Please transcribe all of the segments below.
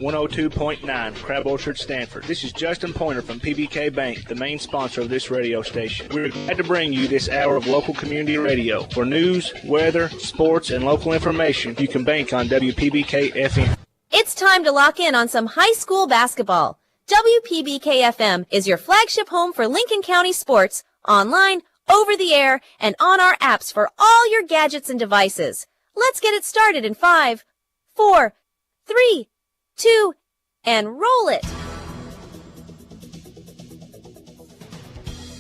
102.9 Crab Orchard, Stanford. This is Justin Pointer from PBK Bank, the main sponsor of this radio station. We're glad to bring you this hour of local community radio. For news, weather, sports, and local information, you can bank on WPBK FM. It's time to lock in on some high school basketball. WPBK FM is your flagship home for Lincoln County sports, online, over the air, and on our apps for all your gadgets and devices. Let's get it started in 5, 4, 3, 2, and roll it.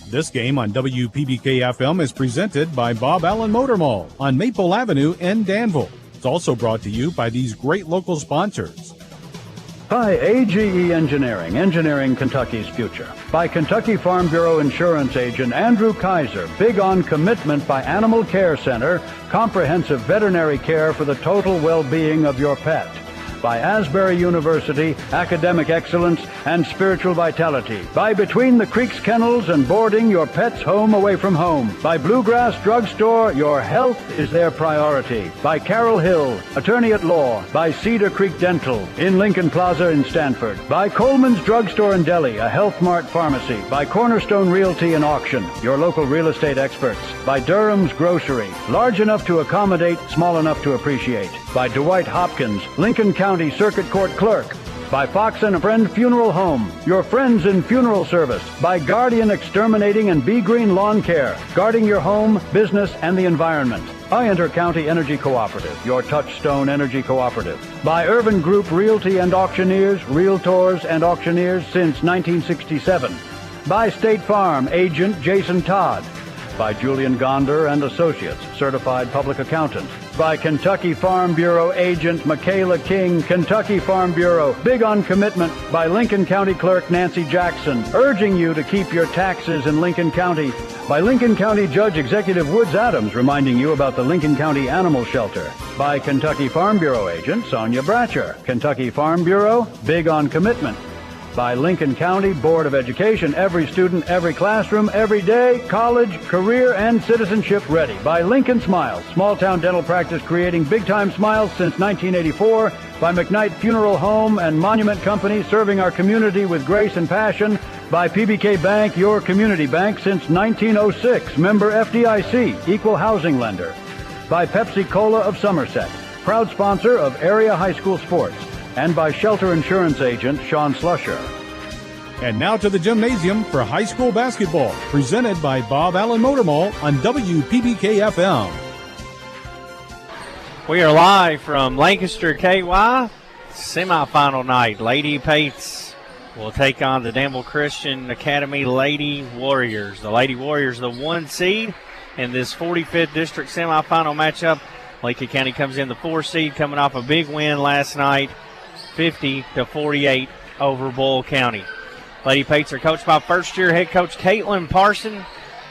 This game on WPBK-FM is presented by Bob Allen Motor Mall on Maple Avenue in Danville. It's also brought to you by these great local sponsors. By AGE Engineering, engineering Kentucky's future. By Kentucky Farm Bureau Insurance Agent Andrew Kaiser, big on commitment by Animal Care Center, comprehensive veterinary care for the total well-being of your pet. By Asbury University, academic excellence and spiritual vitality. By Between the Creeks Kennels and boarding your pet's home away from home. By Bluegrass Drugstore, your health is their priority. By Carroll Hill, attorney at law. By Cedar Creek Dental in Lincoln Plaza in Stanford. By Coleman's Drugstore in Delhi, a Health Mart pharmacy. By Cornerstone Realty and Auction, your local real estate experts. By Durham's Grocery, large enough to accommodate, small enough to appreciate. By Dwight Hopkins, Lincoln County Circuit Court Clerk. By Fox and Friend Funeral Home, your friends in funeral service. By Guardian Exterminating and Be Green Lawn Care, guarding your home, business, and the environment. By Inter-County Energy Cooperative, your touchstone energy cooperative. By Urban Group Realty and Auctioneers, Realtors and Auctioneers since 1967. By State Farm Agent Jason Todd. By Julian Gonder and Associates, Certified Public Accountant. By Kentucky Farm Bureau Agent Michaela King, Kentucky Farm Bureau, big on commitment. By Lincoln County Clerk Nancy Jackson, urging you to keep your taxes in Lincoln County. By Lincoln County Judge Executive Woods Adams, reminding you about the Lincoln County Animal Shelter. By Kentucky Farm Bureau Agent Sonia Bratcher, Kentucky Farm Bureau, big on commitment. By Lincoln County Board of Education, every student, every classroom, every day, college, career, and citizenship ready. By Lincoln Smiles, small-town dental practice creating big-time smiles since 1984. By McKnight Funeral Home and Monument Company, serving our community with grace and passion. By PBK Bank, your community bank since 1906, member FDIC, equal housing lender. By Pepsi Cola of Somerset, proud sponsor of area high school sports. And by Shelter Insurance Agent Sean Slusher. And now to the gymnasium for high school basketball, presented by Bob Allen Motor Mall on WPBK-FM. We are live from Lancaster KY, semifinal night. Lady Pates will take on the Danville Christian Academy Lady Warriors. The Lady Warriors, the 1 seed in this 45th district semifinal matchup. Lincoln County comes in the 4 seed, coming off a big win last night, 50-48 over Boyle County. Lady Pates are coached by first-year head coach Caitlin Parson,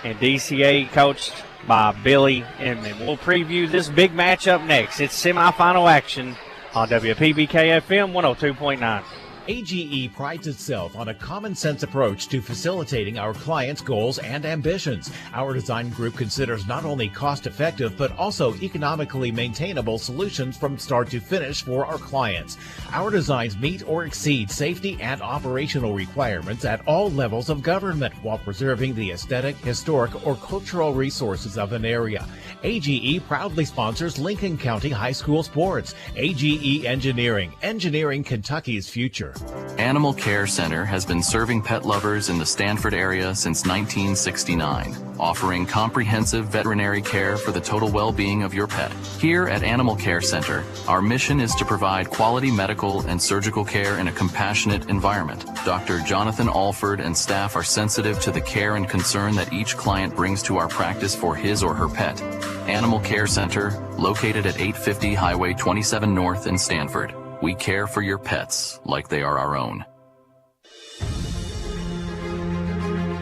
and DCA coached by Billy Inman. We'll preview this big matchup next. It's semifinal action on WPBK-FM 102.9. AGE prides itself on a common-sense approach to facilitating our clients' goals and ambitions. Our design group considers not only cost-effective but also economically maintainable solutions from start to finish for our clients. Our designs meet or exceed safety and operational requirements at all levels of government while preserving the aesthetic, historic, or cultural resources of an area. AGE proudly sponsors Lincoln County High School sports. AGE Engineering, engineering Kentucky's future. Animal Care Center has been serving pet lovers in the Stanford area since 1969, offering comprehensive veterinary care for the total well-being of your pet. Here at Animal Care Center, our mission is to provide quality medical and surgical care in a compassionate environment. Dr. Jonathan Alford and staff are sensitive to the care and concern that each client brings to our practice for his or her pet. Animal Care Center, located at 850 Highway 27 North in Stanford. We care for your pets like they are our own.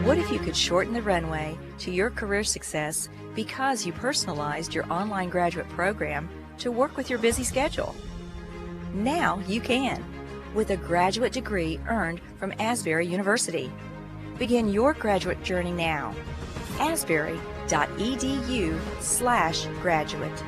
What if you could shorten the runway to your career success because you personalized your online graduate program to work with your busy schedule? Now you can, with a graduate degree earned from Asbury University. Begin your graduate journey now. asbury.edu/graduate.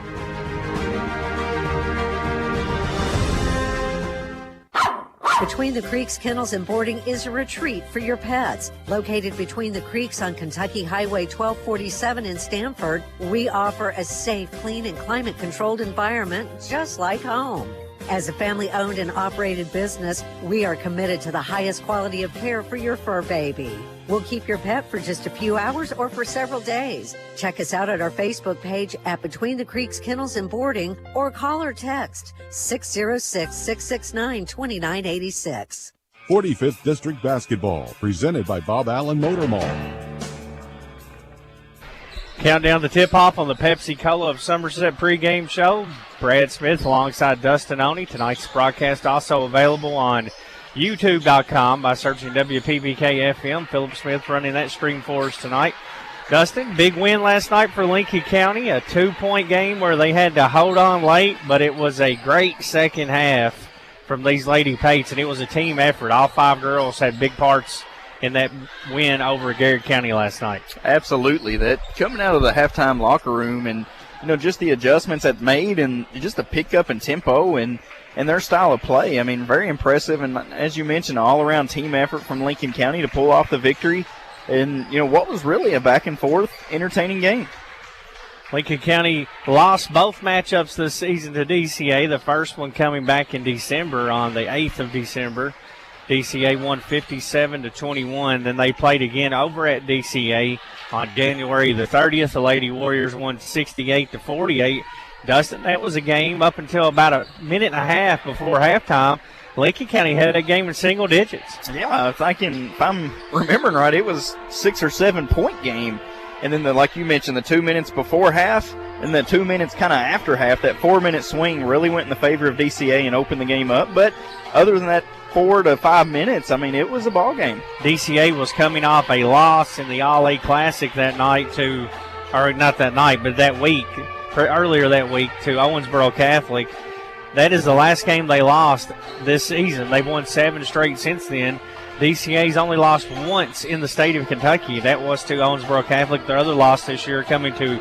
Between the Creeks Kennels and Boarding is a retreat for your pets. Located between the creeks on Kentucky Highway 1247 in Stamford, we offer a safe, clean, and climate-controlled environment just like home. As a family-owned and operated business, we are committed to the highest quality of care for your fur baby. We'll keep your pet for just a few hours or for several days. Check us out at our Facebook page at Between the Creeks Kennels and Boarding or call or text 606-669-2986. 45th District Basketball, presented by Bob Allen Motor Mall. Countdown to tip-off on the Pepsi-Cola of Somerset pregame show. Brad Smith alongside Dustin Oney. Tonight's broadcast also available on YouTube.com by searching WPBK-FM. Philip Smith running that stream for us tonight. Dustin, big win last night for Lincoln County, a 2-point game where they had to hold on late, but it was a great second half from these Lady Pates, and it was a team effort. All 5 girls had big parts in that win over Garrard County last night. Absolutely. That coming out of the halftime locker room and, just the adjustments that made and just the pickup in tempo and their style of play. I mean, very impressive. And as you mentioned, all-around team effort from Lincoln County to pull off the victory. And, what was really a back-and-forth, entertaining game. Lincoln County lost both matchups this season to DCA, the first one coming back in December on the 8th of December. DCA won 57-21. Then they played again over at DCA on January the 30th. The Lady Warriors won 68-48. Dustin, that was a game up until about a minute and a half before halftime. Lincoln County had that game in single digits. Yeah, if I'm remembering right, it was 6 or 7 point game. And then, like you mentioned, the 2 minutes before half and the 2 minutes kind of after half, that 4-minute swing really went in the favor of DCA and opened the game up. But other than that 4 to 5 minutes, I mean, it was a ball game. DCA was coming off a loss in the All-A Classic that night or not that night, but that week, earlier that week to Owensboro Catholic. That is the last game they lost this season. They've won 7 straight since then. DCA's only lost once in the state of Kentucky. That was to Owensboro Catholic. Their other loss this year coming to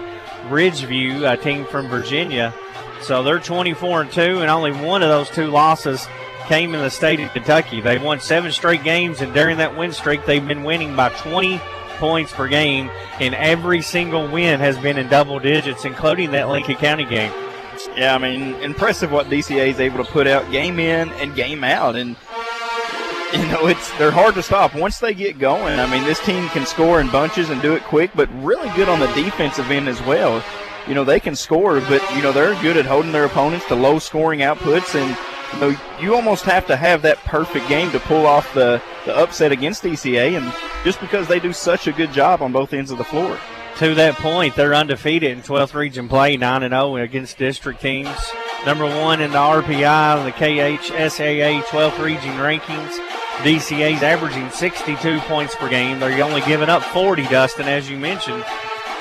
Ridgeview, a team from Virginia. So they're 24-2, and only one of those 2 losses came in the state of Kentucky. They've won 7 straight games, and during that win streak, they've been winning by 20 points per game, and every single win has been in double digits, including that Lincoln County game. Yeah, I mean, impressive what DCA is able to put out game in and game out. And, they're hard to stop once they get going. I mean, this team can score in bunches and do it quick, but really good on the defensive end as well. They can score, but, they're good at holding their opponents to low scoring outputs. And, you almost have to have that perfect game to pull off the upset against DCA, and just because they do such a good job on both ends of the floor. To that point, they're undefeated in 12th region play, 9-0 against district teams. Number 1 in the RPI, the KHSAA 12th region rankings. DCA's averaging 62 points per game. They're only giving up 40, Dustin, as you mentioned.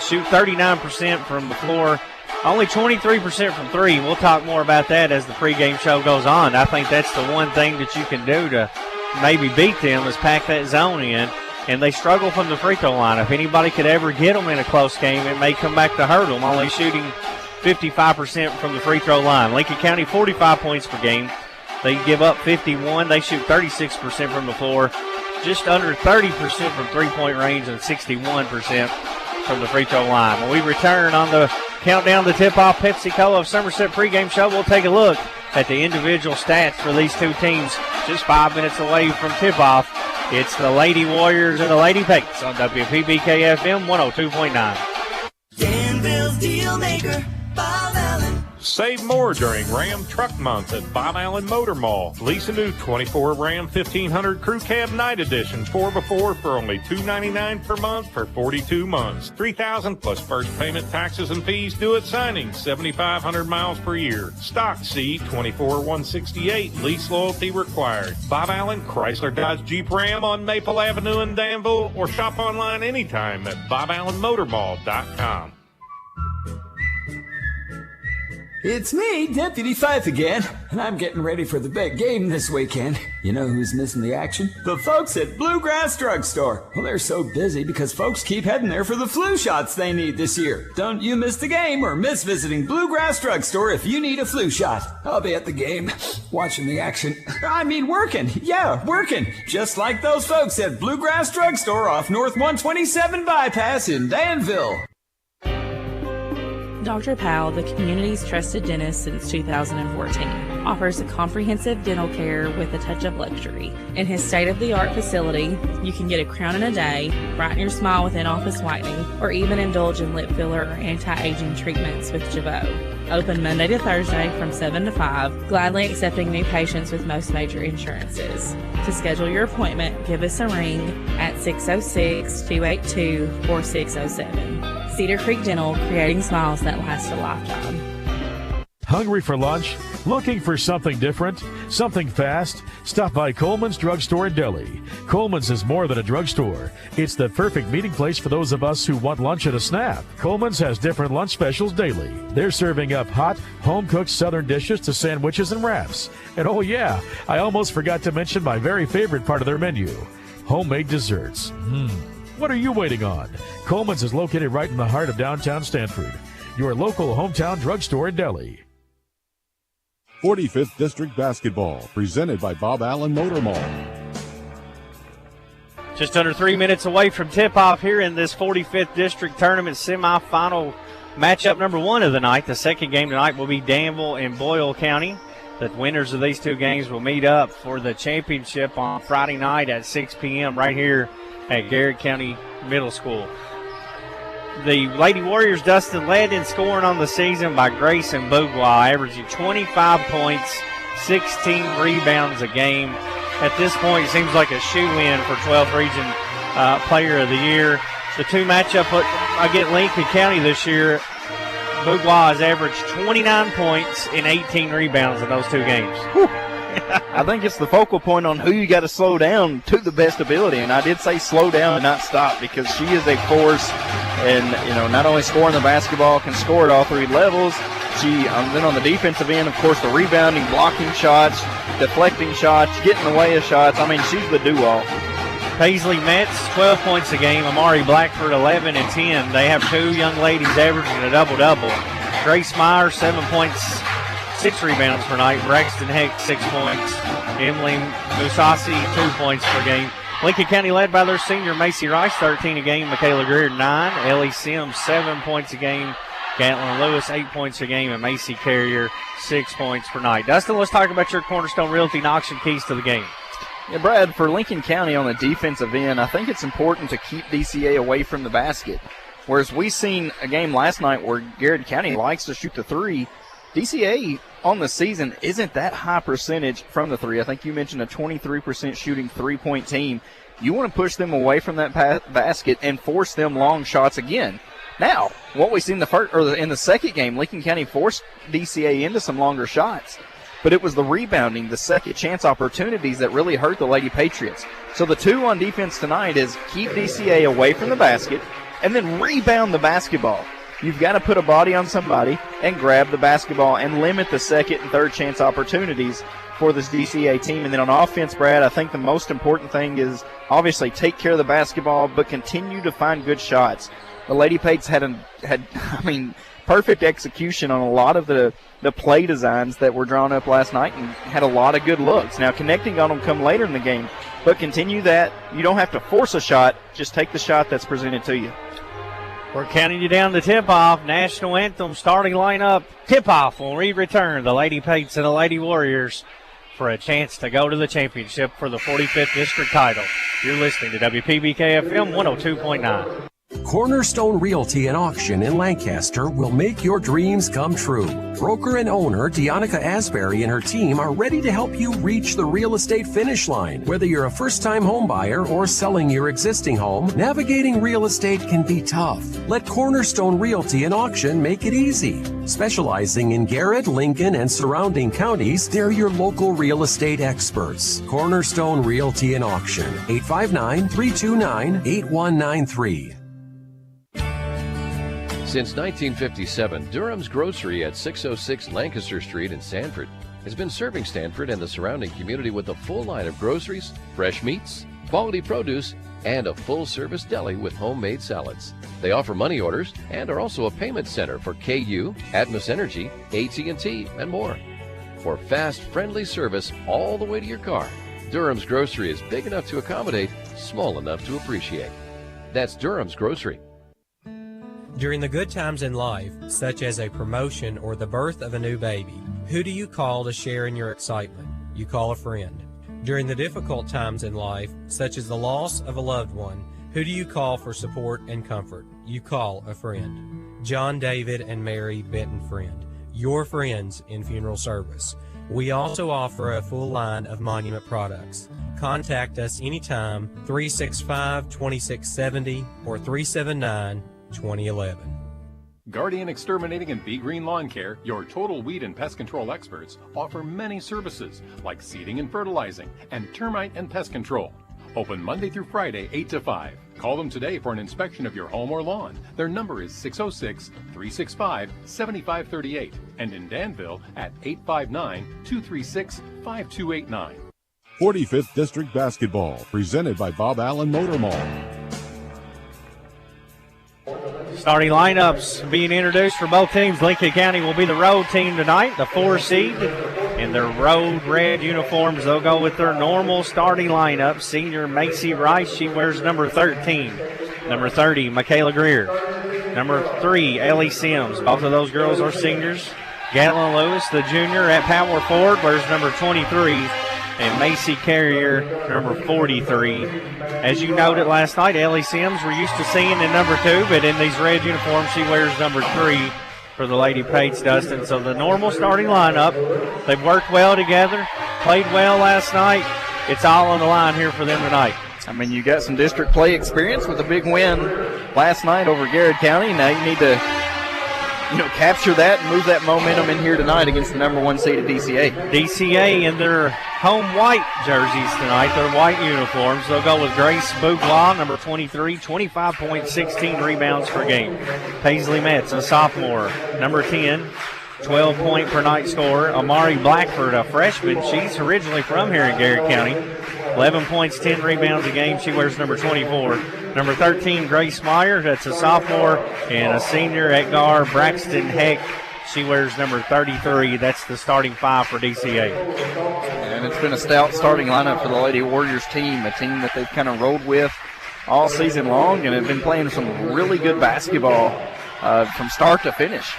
Shoot 39% from the floor. Only 23% from 3. We'll talk more about that as the pregame show goes on. I think that's the one thing that you can do to maybe beat them is pack that zone in. And they struggle from the free throw line. If anybody could ever get them in a close game, it may come back to hurt them, only shooting 55% from the free throw line. Lincoln County, 45 points per game. They give up 51. They shoot 36% from the floor, just under 30% from three-point range, and 61% from the free throw line. When we return on the Countdown to Tip-Off Pepsi-Cola of Somerset pregame show, we'll take a look at the individual stats for these 2 teams just 5 minutes away from tip-off. It's the Lady Warriors and the Lady Pates on WPBK-FM 102.9. Danville's Deal Maker, Bob Allen. Save more during Ram Truck Month at Bob Allen Motor Mall. Lease a new 24 Ram 1500 Crew Cab Night Edition 4x4 for only $299 per month for 42 months. $3,000 plus first payment, taxes, and fees due at signing. 7,500 miles per year. Stock C 24,168. Lease loyalty required. Bob Allen Chrysler Dodge Jeep Ram on Maple Avenue in Danville, or shop online anytime at BobAllenMotorMall.com. It's me, Deputy Fife again, and I'm getting ready for the big game this weekend. You know who's missing the action? The folks at Bluegrass Drugstore. Well, they're so busy because folks keep heading there for the flu shots they need this year. Don't you miss the game or miss visiting Bluegrass Drugstore if you need a flu shot. I'll be at the game, watching the action. I mean working. Yeah, working. Just like those folks at Bluegrass Drugstore off North 127 Bypass in Danville. Dr. Powell, the community's trusted dentist since 2014, offers a comprehensive dental care with a touch of luxury. In his state-of-the-art facility, you can get a crown in a day, brighten your smile with in-office whitening, or even indulge in lip filler or anti-aging treatments with Jabot. Open Monday to Thursday from 7 to 5, gladly accepting new patients with most major insurances. To schedule your appointment, give us a ring at 606-282-4607. Cedar Creek Dental, creating smiles that last a lifetime. Hungry for lunch? Looking for something different? Something fast? Stop by Coleman's Drugstore in Delhi. Coleman's is more than a drugstore. It's the perfect meeting place for those of us who want lunch at a snap. Coleman's has different lunch specials daily. They're serving up hot, home-cooked southern dishes to sandwiches and wraps. And oh yeah, I almost forgot to mention my very favorite part of their menu, homemade desserts. What are you waiting on? Coleman's is located right in the heart of downtown Stanford. Your local hometown drugstore in Delhi. 45th District Basketball, presented by Bob Allen Motor Mall. Just under 3 minutes away from tip-off here in this 45th District Tournament semifinal matchup number 1 of the night. The second game tonight will be Danville and Boyle County. The winners of these two games will meet up for the championship on Friday night at 6 p.m. right here at Garrard County Middle School. The Lady Warriors, Dustin, led in scoring on the season by Grayson Bouglois, averaging 25 points, 16 rebounds a game. At this point, it seems like a shoe-in for 12th Region Player of the Year. The two matchup against Lincoln County this year, Bouglois has averaged 29 points and 18 rebounds in those two games. I think it's the focal point on who you got to slow down to the best ability. And I did say slow down and not stop, because she is a force. And, you know, not only scoring the basketball, can score at all three levels. She, then on the defensive end, of course, the rebounding, blocking shots, deflecting shots, getting in the way of shots. I mean, she's the do-all. Paisley Metz, 12 points a game. Amari Blackford, 11 and 10. They have two young ladies averaging a double-double. Grace Meyer, 7 points, 6 rebounds per night. Braxton Heck, 6 points. Emily Musasi, 2 points per game. Lincoln County led by their senior Macy Rice, 13 a game. Michaela Greer, 9. Ellie Sims, 7 points a game. Gatlin Lewis, 8 points a game. And Macy Carrier, 6 points per night. Dustin, let's talk about your Cornerstone Realty and auction keys to the game. Yeah, Brad, for Lincoln County on the defensive end, I think it's important to keep DCA away from the basket. Whereas we seen a game last night where Garrard County likes to shoot the three, DCA on the season isn't that high percentage from the three. I think you mentioned a 23% shooting three-point team. You want to push them away from that basket and force them long shots again. Now, what we seen in the second game, Lincoln County forced DCA into some longer shots. But it was the rebounding, the second chance opportunities that really hurt the Lady Patriots. So the two on defense tonight is keep DCA away from the basket and then rebound the basketball. You've got to put a body on somebody and grab the basketball and limit the second and third chance opportunities for this DCA team. And then on offense, Brad, I think the most important thing is obviously take care of the basketball, but continue to find good shots. The Lady Pates had perfect execution on a lot of the play designs that were drawn up last night and had a lot of good looks. Now, connecting on them come later in the game, but continue that. You don't have to force a shot. Just take the shot that's presented to you. We're counting you down to tip-off. National Anthem starting lineup. Tip-off when we return. The Lady Pates and the Lady Warriors for a chance to go to the championship for the 45th District title. You're listening to WPBK-FM 102.9. Cornerstone Realty and Auction in Lancaster will make your dreams come true. Broker and owner Deonica Asbury and her team are ready to help you reach the real estate finish line. Whether you're a first-time home buyer or selling your existing home, navigating real estate can be tough. Let Cornerstone Realty and Auction make it easy. Specializing in Garrett, Lincoln, and surrounding counties, they're your local real estate experts. Cornerstone Realty and Auction, 859-329-8193. Since 1957, Durham's Grocery at 606 Lancaster Street in Sanford has been serving Stanford and the surrounding community with a full line of groceries, fresh meats, quality produce, and a full-service deli with homemade salads. They offer money orders and are also a payment center for KU, Atmos Energy, AT&T, and more. For fast, friendly service all the way to your car, Durham's Grocery is big enough to accommodate, small enough to appreciate. That's Durham's Grocery. During the good times in life, such as a promotion or the birth of a new baby, who do you call to share in your excitement? You call a friend. During the difficult times in life, such as the loss of a loved one, who do you call for support and comfort? You call a friend. John David and Mary Benton Friend, your friends in funeral service. We also offer a full line of Monument products. Contact us anytime, 365-2670 or 379-2011. Guardian Exterminating and Be Green Lawn Care, your total weed and pest control experts, offer many services like seeding and fertilizing and termite and pest control. Open Monday through Friday, 8 to 5. Call them today for an inspection of your home or lawn. Their number is 606-365-7538 and in Danville at 859-236-5289. 45th District Basketball, presented by Bob Allen Motor Mall. Starting lineups being introduced for both teams. Lincoln County will be the road team tonight, the 4 seed. In their road red uniforms, they'll go with their normal starting lineup. Senior Macy Rice, she wears number 13. Number 30, Michaela Greer. Number 3, Ellie Sims. Both of those girls are seniors. Gatlin Lewis, the junior at power forward, wears number 23. And Macy Carrier, number 43. As you noted last night, Ellie Sims we're used to seeing in number 2, but in these red uniforms, she wears number 3 for the Lady Pates, Dustin. So the normal starting lineup, they've worked well together, played well last night. It's all on the line here for them tonight. I mean, you got some district play experience with a big win last night over Garrard County. Now you need to capture that and move that momentum in here tonight against the number 1 seed at DCA. DCA in their home white jerseys tonight, their white uniforms. They'll go with Grace Bouglaw, number 23, 25.16 rebounds per game. Paisley Metz, a sophomore, number 10, 12-point per night scorer. Amari Blackford, a freshman. She's originally from here in Garrard County. 11 points, 10 rebounds a game. She wears number 24. Number 13, Grace Meyer. That's a sophomore. And a senior at guard, Braxton Heck. She wears number 33. That's the starting 5 for DCA. And it's been a stout starting lineup for the Lady Warriors team, a team that they've kind of rolled with all season long and have been playing some really good basketball from start to finish.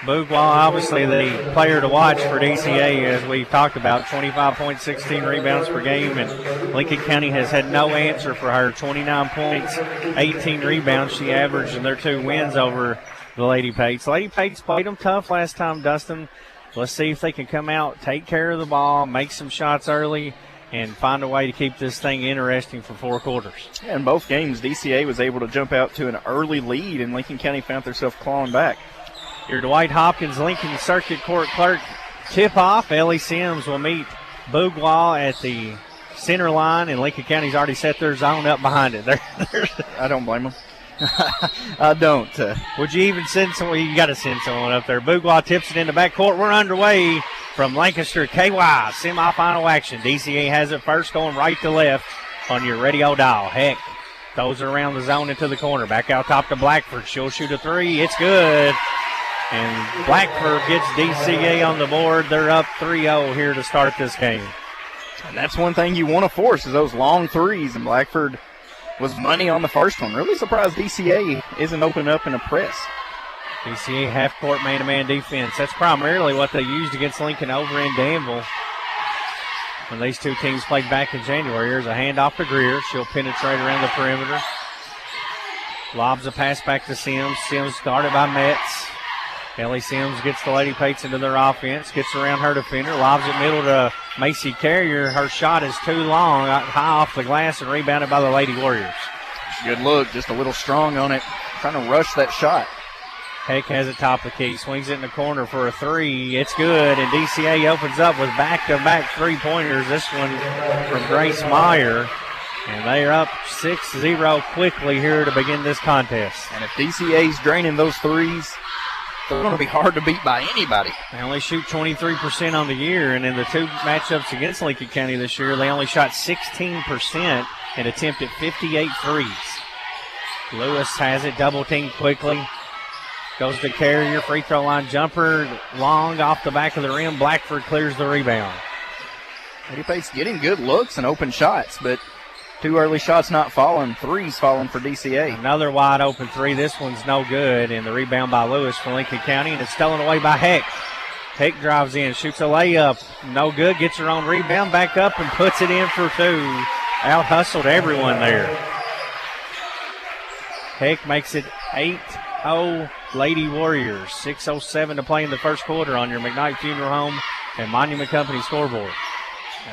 Bouglaw, obviously the player to watch for DCA, as we've talked about, 25.16 rebounds per game, and Lincoln County has had no answer for her. 29 points, 18 rebounds she averaged in their 2 wins over the Lady Pates. Lady Pates played them tough last time, Dustin. Let's see if they can come out, take care of the ball, make some shots early, and find a way to keep this thing interesting for 4 quarters. Yeah, in both games, DCA was able to jump out to an early lead, and Lincoln County found themselves clawing back. Your Dwight Hopkins Lincoln Circuit Court Clerk tip-off. Ellie Sims will meet Bouglaw at the center line, and Lincoln County's already set their zone up behind it. I don't blame them. I don't. Would you even send someone? You got to send someone up there. Bouglaw tips it in the backcourt. We're underway from Lancaster KY semifinal action. DCA has it first, going right to left on your radio dial. Heck throws it around the zone into the corner. Back out top to Blackford. She'll shoot a 3. It's good. And Blackford gets DCA on the board. They're up 3-0 here to start this game. And that's one thing you want to force is those long threes. And Blackford was money on the first one. Really surprised DCA isn't opening up in a press. DCA half-court man-to-man defense. That's primarily what they used against Lincoln over in Danville when these two teams played back in January. Here's a handoff to Greer. She'll penetrate around the perimeter. Lobs a pass back to Sims. Sims guarded by Metz. Ellie Sims gets the Lady Pates into their offense, gets around her defender, lobs it middle to Macy Carrier. Her shot is too long, high off the glass and rebounded by the Lady Warriors. Good look, just a little strong on it, trying to rush that shot. Heck has it top of the key, swings it in the corner for a 3. It's good, and DCA opens up with back-to-back 3-pointers. This one from Grace Meyer. And they are up 6-0 quickly here to begin this contest. And if DCA's draining those threes, they're going to be hard to beat by anybody. They only shoot 23% on the year, and in the two matchups against Lincoln County this year, they only shot 16% and attempted 58 threes. Lewis has it, double teamed quickly. Goes to Carrier, free throw line jumper, long off the back of the rim. Blackford clears the rebound. Lady Pate's getting good looks and open shots, but two early shots not falling, threes falling for DCA. Another wide open three. This one's no good, and the rebound by Lewis for Lincoln County, and it's stolen away by Heck. Heck drives in, shoots a layup, no good, gets her own rebound, back up and puts it in for two. Out-hustled everyone there. Heck makes it 8-0 Lady Warriors. 6:07 to play in the first quarter on your McKnight Funeral Home and Monument Company scoreboard.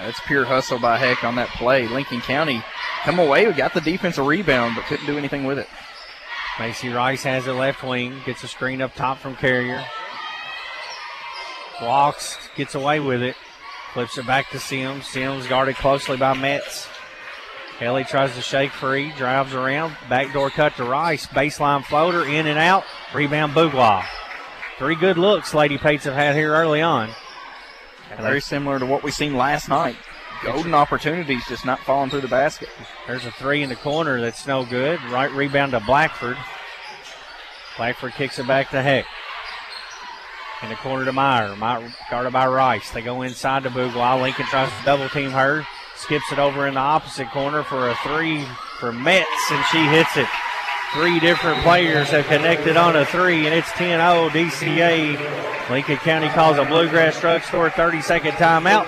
That's pure hustle by Heck on that play. Lincoln County come away, we got the defensive rebound, but couldn't do anything with it. Macy Rice has it left wing, gets a screen up top from Carrier. Walks, gets away with it, flips it back to Sims. Sims guarded closely by Metz. Kelly tries to shake free, drives around, backdoor cut to Rice, baseline floater, in and out, rebound Bouglois. Three good looks Lady Pates have had here early on. Very similar to what we seen last night. Golden opportunities, just not falling through the basket. There's a three in the corner that's no good. Right rebound to Blackford. Blackford kicks it back to Heck. In the corner to Meyer. Meyer guarded by Rice. They go inside to Bouglois. Lincoln tries to double team her. Skips it over in the opposite corner for a three for Metz, and she hits it. Three different players have connected on a three, and it's 10-0 DCA. Lincoln County calls a Bluegrass Drugstore 30-second timeout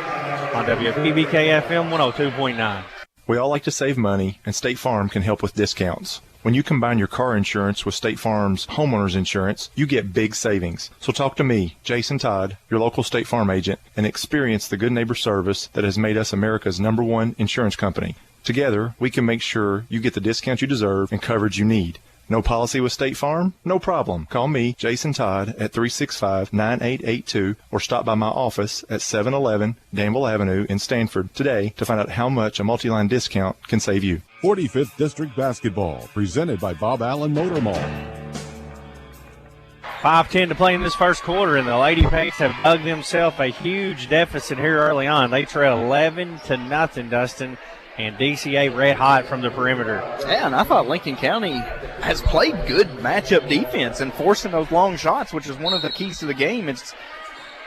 on WPBK FM 102.9. We all like to save money, and State Farm can help with discounts. When you combine your car insurance with State Farm's homeowner's insurance, you get big savings. So talk to me, Jason Todd, your local State Farm agent, and experience the good neighbor service that has made us America's #1 insurance company. Together, we can make sure you get the discount you deserve and coverage you need. No policy with State Farm? No problem. Call me, Jason Todd, at 365-9882 or stop by my office at 711 Danville Avenue in Stanford today to find out how much a multi-line discount can save you. 45th District Basketball, presented by Bob Allen Motor Mall. 5:10 to play in this first quarter, and the Lady Pates have dug themselves a huge deficit here early on. They trail 11-0, Dustin, and DCA red hot from the perimeter. Yeah, and I thought Lincoln County has played good matchup defense and forcing those long shots, which is one of the keys to the game. It's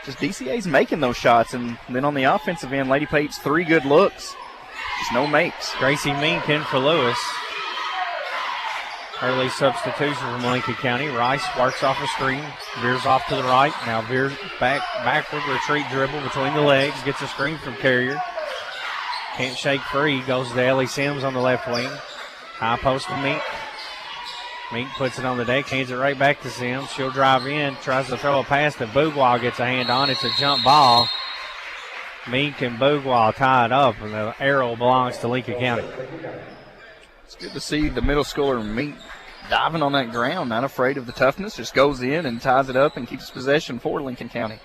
just DCA's making those shots, and then on the offensive end, Lady Pates, three good looks, just no makes. Gracie Mink in for Lewis. Early substitution from Lincoln County. Rice works off a screen, veers off to the right, now veers backward, retreat dribble between the legs, gets a screen from Carrier. Can't shake free, goes to Ellie Sims on the left wing. High post to Mink. Mink puts it on the deck, hands it right back to Sims. She'll drive in, tries to throw a pass that Bouglois gets a hand on. It's a jump ball. Mink and Bouglois tied up, and the arrow belongs to Lincoln County. It's good to see the middle schooler Mink diving on that ground, not afraid of the toughness, just goes in and ties it up and keeps possession for Lincoln County.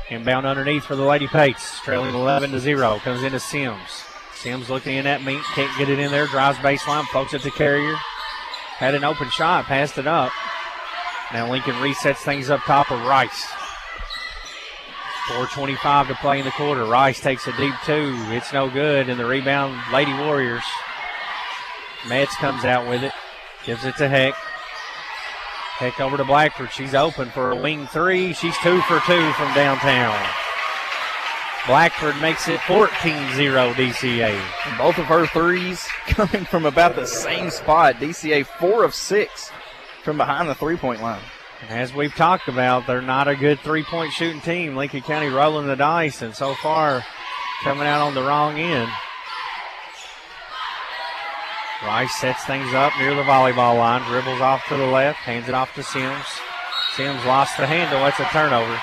Inbound underneath for the Lady Pates, trailing 11-0. Comes into Sims. Sims looking in at Mink, can't get it in there. Drives baseline, floats it to Carrier. Had an open shot, passed it up. Now Lincoln resets things up top of Rice. 4:25 to play in the quarter. Rice takes a deep two. It's no good, and the rebound, Lady Warriors. Metz comes out with it, gives it to Heck. Heck over to Blackford. She's open for a wing three. She's 2 for 2 from downtown. Blackford makes it 14-0 DCA. And both of her threes coming from about the same spot. DCA 4 of 6 from behind the three-point line. And as we've talked about, they're not a good three-point shooting team. Lincoln County rolling the dice, and so far coming out on the wrong end. Rice sets things up near the volleyball line, dribbles off to the left, hands it off to Sims. Sims lost the handle. That's a turnover.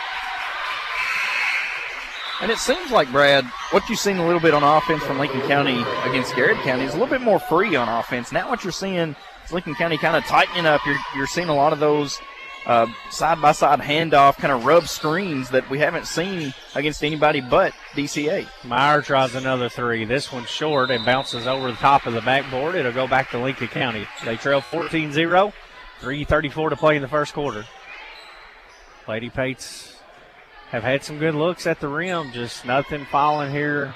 And it seems like, Brad, what you've seen a little bit on offense from Lincoln County against Garrard County is a little bit more free on offense. Now what you're seeing is Lincoln County kind of tightening up. You're seeing a lot of those side-by-side handoff, kind of rub screens that we haven't seen against anybody but DCA. Meyer tries another three. This one's short and bounces over the top of the backboard. It'll go back to Lincoln County. They trail 14-0, 3:34 to play in the first quarter. Lady Pates have had some good looks at the rim, just nothing falling here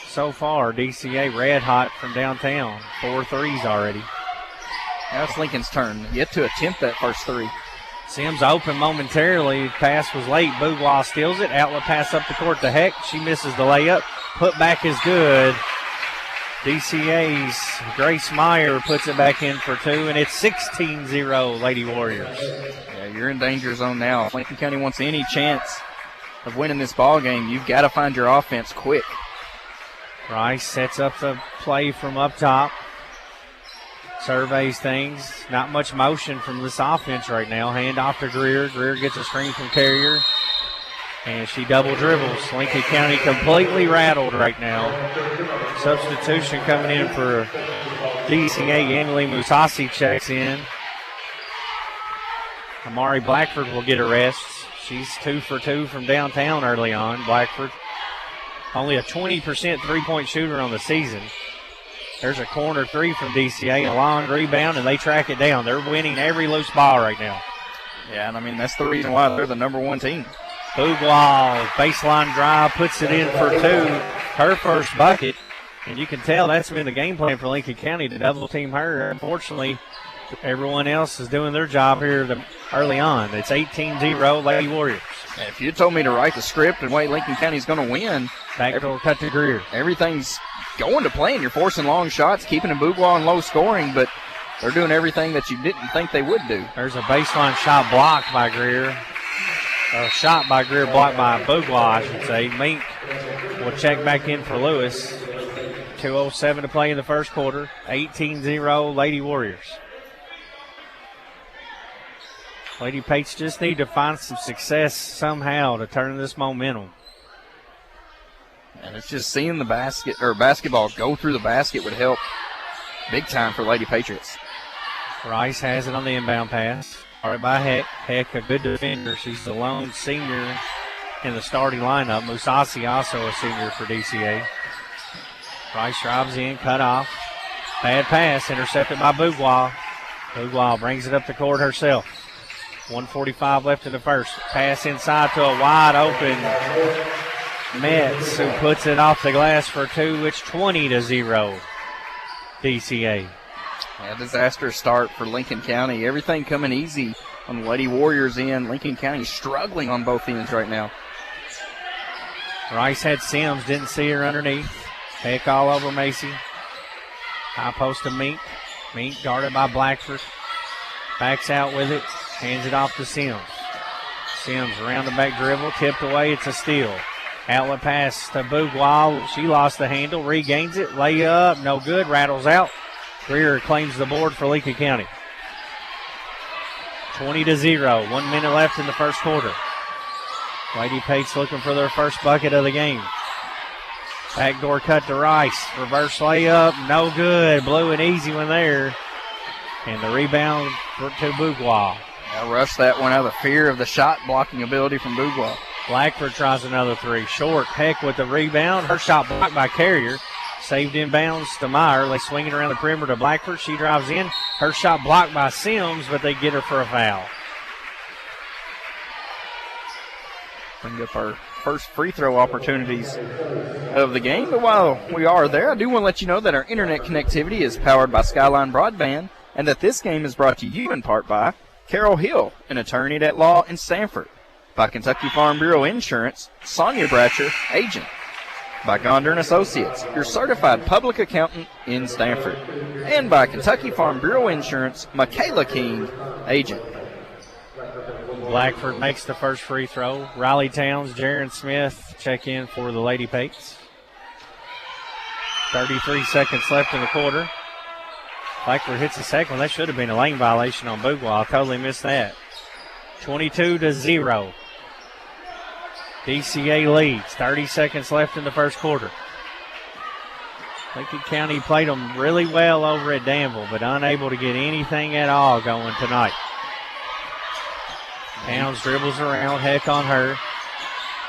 so far. DCA red hot from downtown, 4 threes already. Now it's Lincoln's turn, yet to attempt that first three. Sims open momentarily. Pass was late. Bouglois steals it. Outlet pass up the court to Heck. She misses the layup. Put back is good. DCA's Grace Meyer puts it back in for two, and it's 16-0 Lady Warriors. Yeah, you're in danger zone now. If Lincoln County wants any chance of winning this ball game, you've got to find your offense quick. Rice sets up the play from up top. Surveys things. Not much motion from this offense right now. Hand off to Greer. Greer gets a screen from Carrier. And she double dribbles. Lincoln County completely rattled right now. Substitution coming in for DCA. Emily Musasi checks in. Amari Blackford will get a rest. She's 2 for 2 from downtown early on. Blackford, only a 20% three-point shooter on the season. There's a corner three from DCA, a long rebound, and they track it down. They're winning every loose ball right now. Yeah, and I mean, that's the reason why they're the number one team. Bouglois, baseline drive, puts it in for two. Her first bucket. And you can tell that's been the game plan for Lincoln County to double team her. Unfortunately, everyone else is doing their job here early on. It's 18-0 Lady Warriors. And if you told me to write the script and way Lincoln County's going to win, backdoor cut to Greer. Everything's going to plan. You're forcing long shots, keeping a Bouglois in low scoring, but they're doing everything that you didn't think they would do. There's a baseline shot blocked by Greer. A shot by Greer blocked by Bouglois, I should say. Mink will check back in for Lewis. 2:07 to play in the first quarter. 18-0 Lady Warriors. Lady Pates just need to find some success somehow to turn this momentum. And it's just seeing the basketball go through the basket would help big time for Lady Patriots. Rice has it on the inbound pass. All right, by Heck. Heck, a good defender. She's the lone senior in the starting lineup. Musasi also a senior for DCA. Rice drives in, cut off. Bad pass, intercepted by Bouglois. Bouglois brings it up the court herself. 1:45 left in the first. Pass inside to a wide open Metz, who puts it off the glass for two. It's 20-0 DCA. Yeah, disastrous start for Lincoln County. Everything coming easy on the Lady Warriors end. Lincoln County struggling on both ends right now. Rice had Sims, didn't see her underneath. Heck all over Macy. High post to Mink. Mink guarded by Blackford. Backs out with it. Hands it off to Sims. Sims around the back dribble. Tipped away. It's a steal. Outlet pass to Bouglois. She lost the handle. Regains it. Layup. No good. Rattles out. Greer claims the board for Lincoln County. 20-0. 1 minute left in the first quarter. Lady Pates looking for their first bucket of the game. Backdoor cut to Rice. Reverse layup. No good. Blew an easy one there. And the rebound to Bouglois. I rushed that one out of the fear of the shot blocking ability from Bouglois. Blackford tries another three. Short. Heck with the rebound. Her shot blocked by Carrier. Saved inbounds to Meyer. They swing it around the perimeter to Blackford. She drives in. Her shot blocked by Sims, but they get her for a foul. Bring up our first free throw opportunities of the game. But while we are there, I do want to let you know that our internet connectivity is powered by Skyline Broadband and that this game is brought to you in part by Carol Hill, an attorney at law in Stanford, by Kentucky Farm Bureau Insurance, Sonia Bratcher, agent, by Gonder & Associates, your certified public accountant in Stanford, and by Kentucky Farm Bureau Insurance, Michaela King, agent. Blackford makes the first free throw. Riley Towns, Jaron Smith check in for the Lady Pates. 33 seconds left in the quarter. Blackford hits the second one. That should have been a lane violation on Bouglois. Totally missed that. 22-0. DCA leads. 30 seconds left in the first quarter. Lincoln County played them really well over at Danville, but unable to get anything at all going tonight. Towns dribbles around, Heck on her.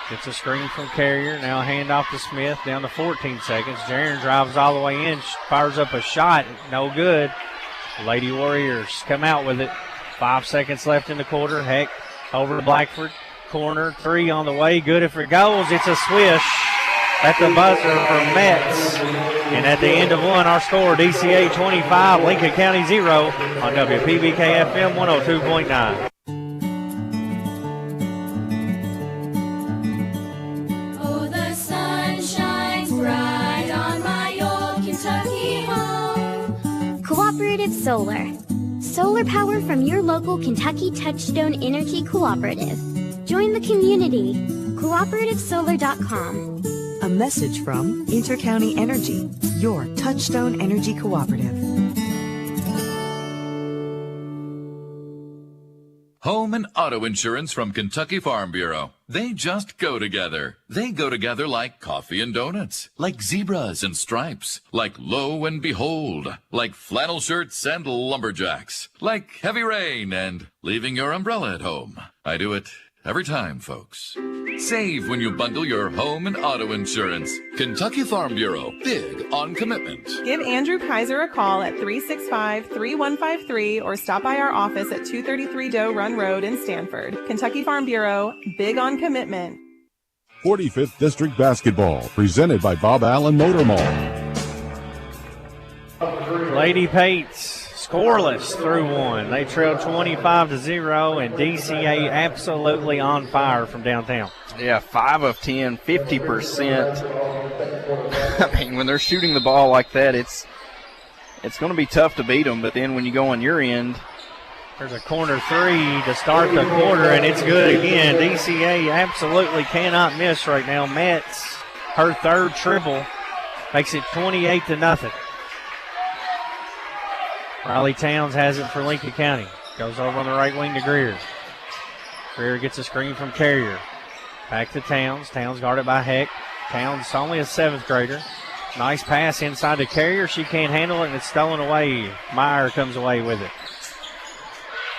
Gets a screen from Carrier. Now handoff to Smith down to 14 seconds. Jaron drives all the way in, fires up a shot. No good. Lady Warriors come out with it. 5 seconds left in the quarter. Heck over to Blackford. Corner, 3 on the way. Good if it goes. It's a swish at the buzzer for Metz. And at the end of one, our score, DCA 25, Lincoln County 0 on WPBK FM 102.9. Oh, the sun shines bright on my old Kentucky home. Cooperative Solar. Solar power from your local Kentucky Touchstone Energy Cooperative. Join the community. CooperativeSolar.com. A message from Intercounty Energy, your Touchstone Energy Cooperative. Home and auto insurance from Kentucky Farm Bureau. They just go together. They go together like coffee and donuts, like zebras and stripes, like lo and behold, like flannel shirts and lumberjacks, like heavy rain and leaving your umbrella at home. I do it every time, folks. Save when you bundle your home and auto insurance. Kentucky Farm Bureau, big on commitment. Give Andrew Kaiser a call at 365-3153 or stop by our office at 233 Doe Run Road in Stanford. Kentucky Farm Bureau, big on commitment. 45th District Basketball, presented by Bob Allen Motor Mall. Lady Pates scoreless through one. They trail 25-0, and DCA absolutely on fire from downtown. Yeah, 5 of 10, 50%. I mean, when they're shooting the ball like that, it's going to be tough to beat them. But then when you go on your end, there's a corner 3 to start the quarter, and it's good again. DCA absolutely cannot miss right now. Metz, her third triple, makes it 28-0. Riley Towns has it for Lincoln County. Goes over on the right wing to Greer. Greer gets a screen from Carrier. Back to Towns. Towns guarded by Heck. Towns only a 7th grader. Nice pass inside to Carrier. She can't handle it, and it's stolen away. Meyer comes away with it.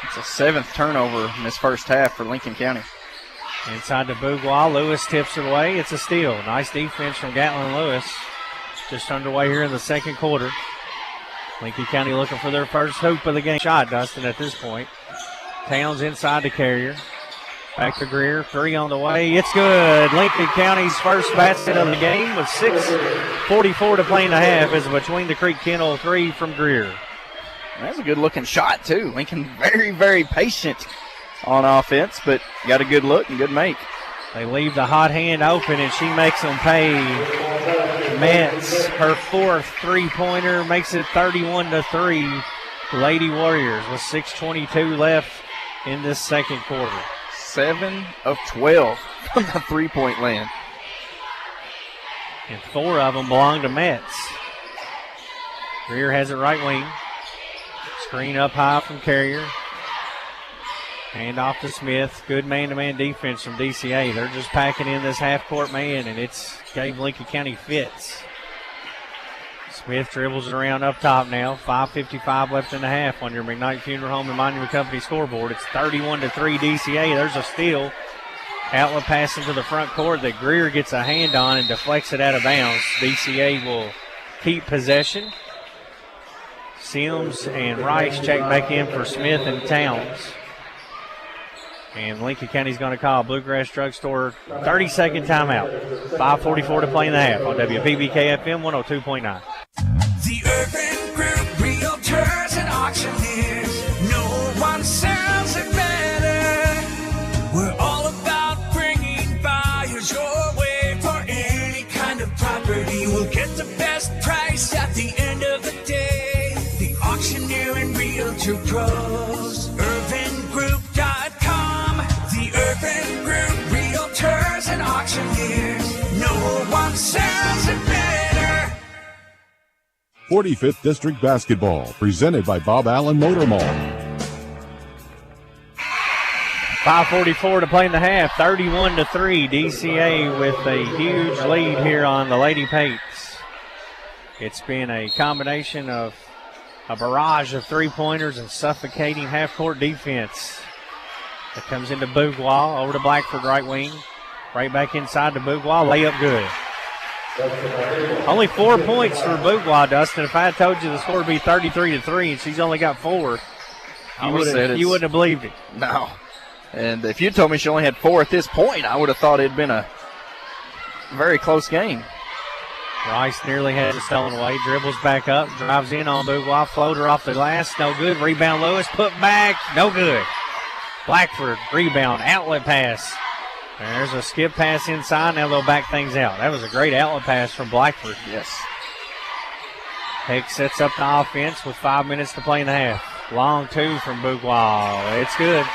It's a 7th turnover in this first half for Lincoln County. Inside to Bourgois. Lewis tips it away. It's a steal. Nice defense from Gatlin Lewis. Just underway here in the second quarter. Lincoln County looking for their first hoop of the game. Shot, Dustin, at this point. Towns inside to Carrier. Back to Greer. 3 on the way. It's good. Lincoln County's first basket of the game with 6:44 to play in the half is between the Creek Kennel 3 from Greer. That's a good-looking shot, too. Lincoln very, very patient on offense, but got a good look and good make. They leave the hot hand open, and she makes them pay. Metz, her 4th three-pointer, makes it 31-3. Lady Warriors with 6:22 left in this second quarter. 7 of 12 from the three-point land. And 4 of them belong to Metz. Greer has it right wing. Screen up high from Carrier. Hand off to Smith. Good man-to-man defense from DCA. They're just packing in this half-court man, and it's gave Lincoln County fits. Smith dribbles it around up top now. 5:55 left in the half on your McKnight Funeral Home and Monument Company scoreboard. It's 31-3 DCA. There's a steal. Outlet pass into the front court that Greer gets a hand on and deflects it out of bounds. DCA will keep possession. Sims and Rice check back in for Smith and Towns. And Lincoln County's going to call Bluegrass Drugstore 30-second timeout. 5:44 to play in the half on WPBK FM 102.9. The Urban Group Realtors and Auctioneers. No one sells it better. We're all about bringing buyers your way for any kind of property. We'll get the best price at the end of the day. The Auctioneer and Realtor Pros. UrbanGroup.com. The Urban Group Realtors and Auctioneers. No one sells it better. 45th District Basketball, presented by Bob Allen Motor Mall. 5:44 to play in the half. 31-3. DCA with a huge lead here on the Lady Pates. It's been a combination of a barrage of three-pointers and suffocating half-court defense It comes into Bouglois, over to Blackford, right wing. Right back inside to Bouglois, layup good. Only 4 points for Bouglois, Dustin. If I had told you the score would be 33-3 and she's only got 4, you wouldn't have believed it. No. And if you told me she only had 4 at this point, I would have thought it had been a very close game. Rice nearly has it stolen away, dribbles back up, drives in on Bouglois, floater off the glass, no good. Rebound Lewis, put back, no good. Blackford, rebound, outlet pass. There's a skip pass inside. Now they'll back things out. That was a great outlet pass from Blackford. Yes. Hicks sets up the offense with 5 minutes to play in the half. Long 2 from Bouglois. It's good.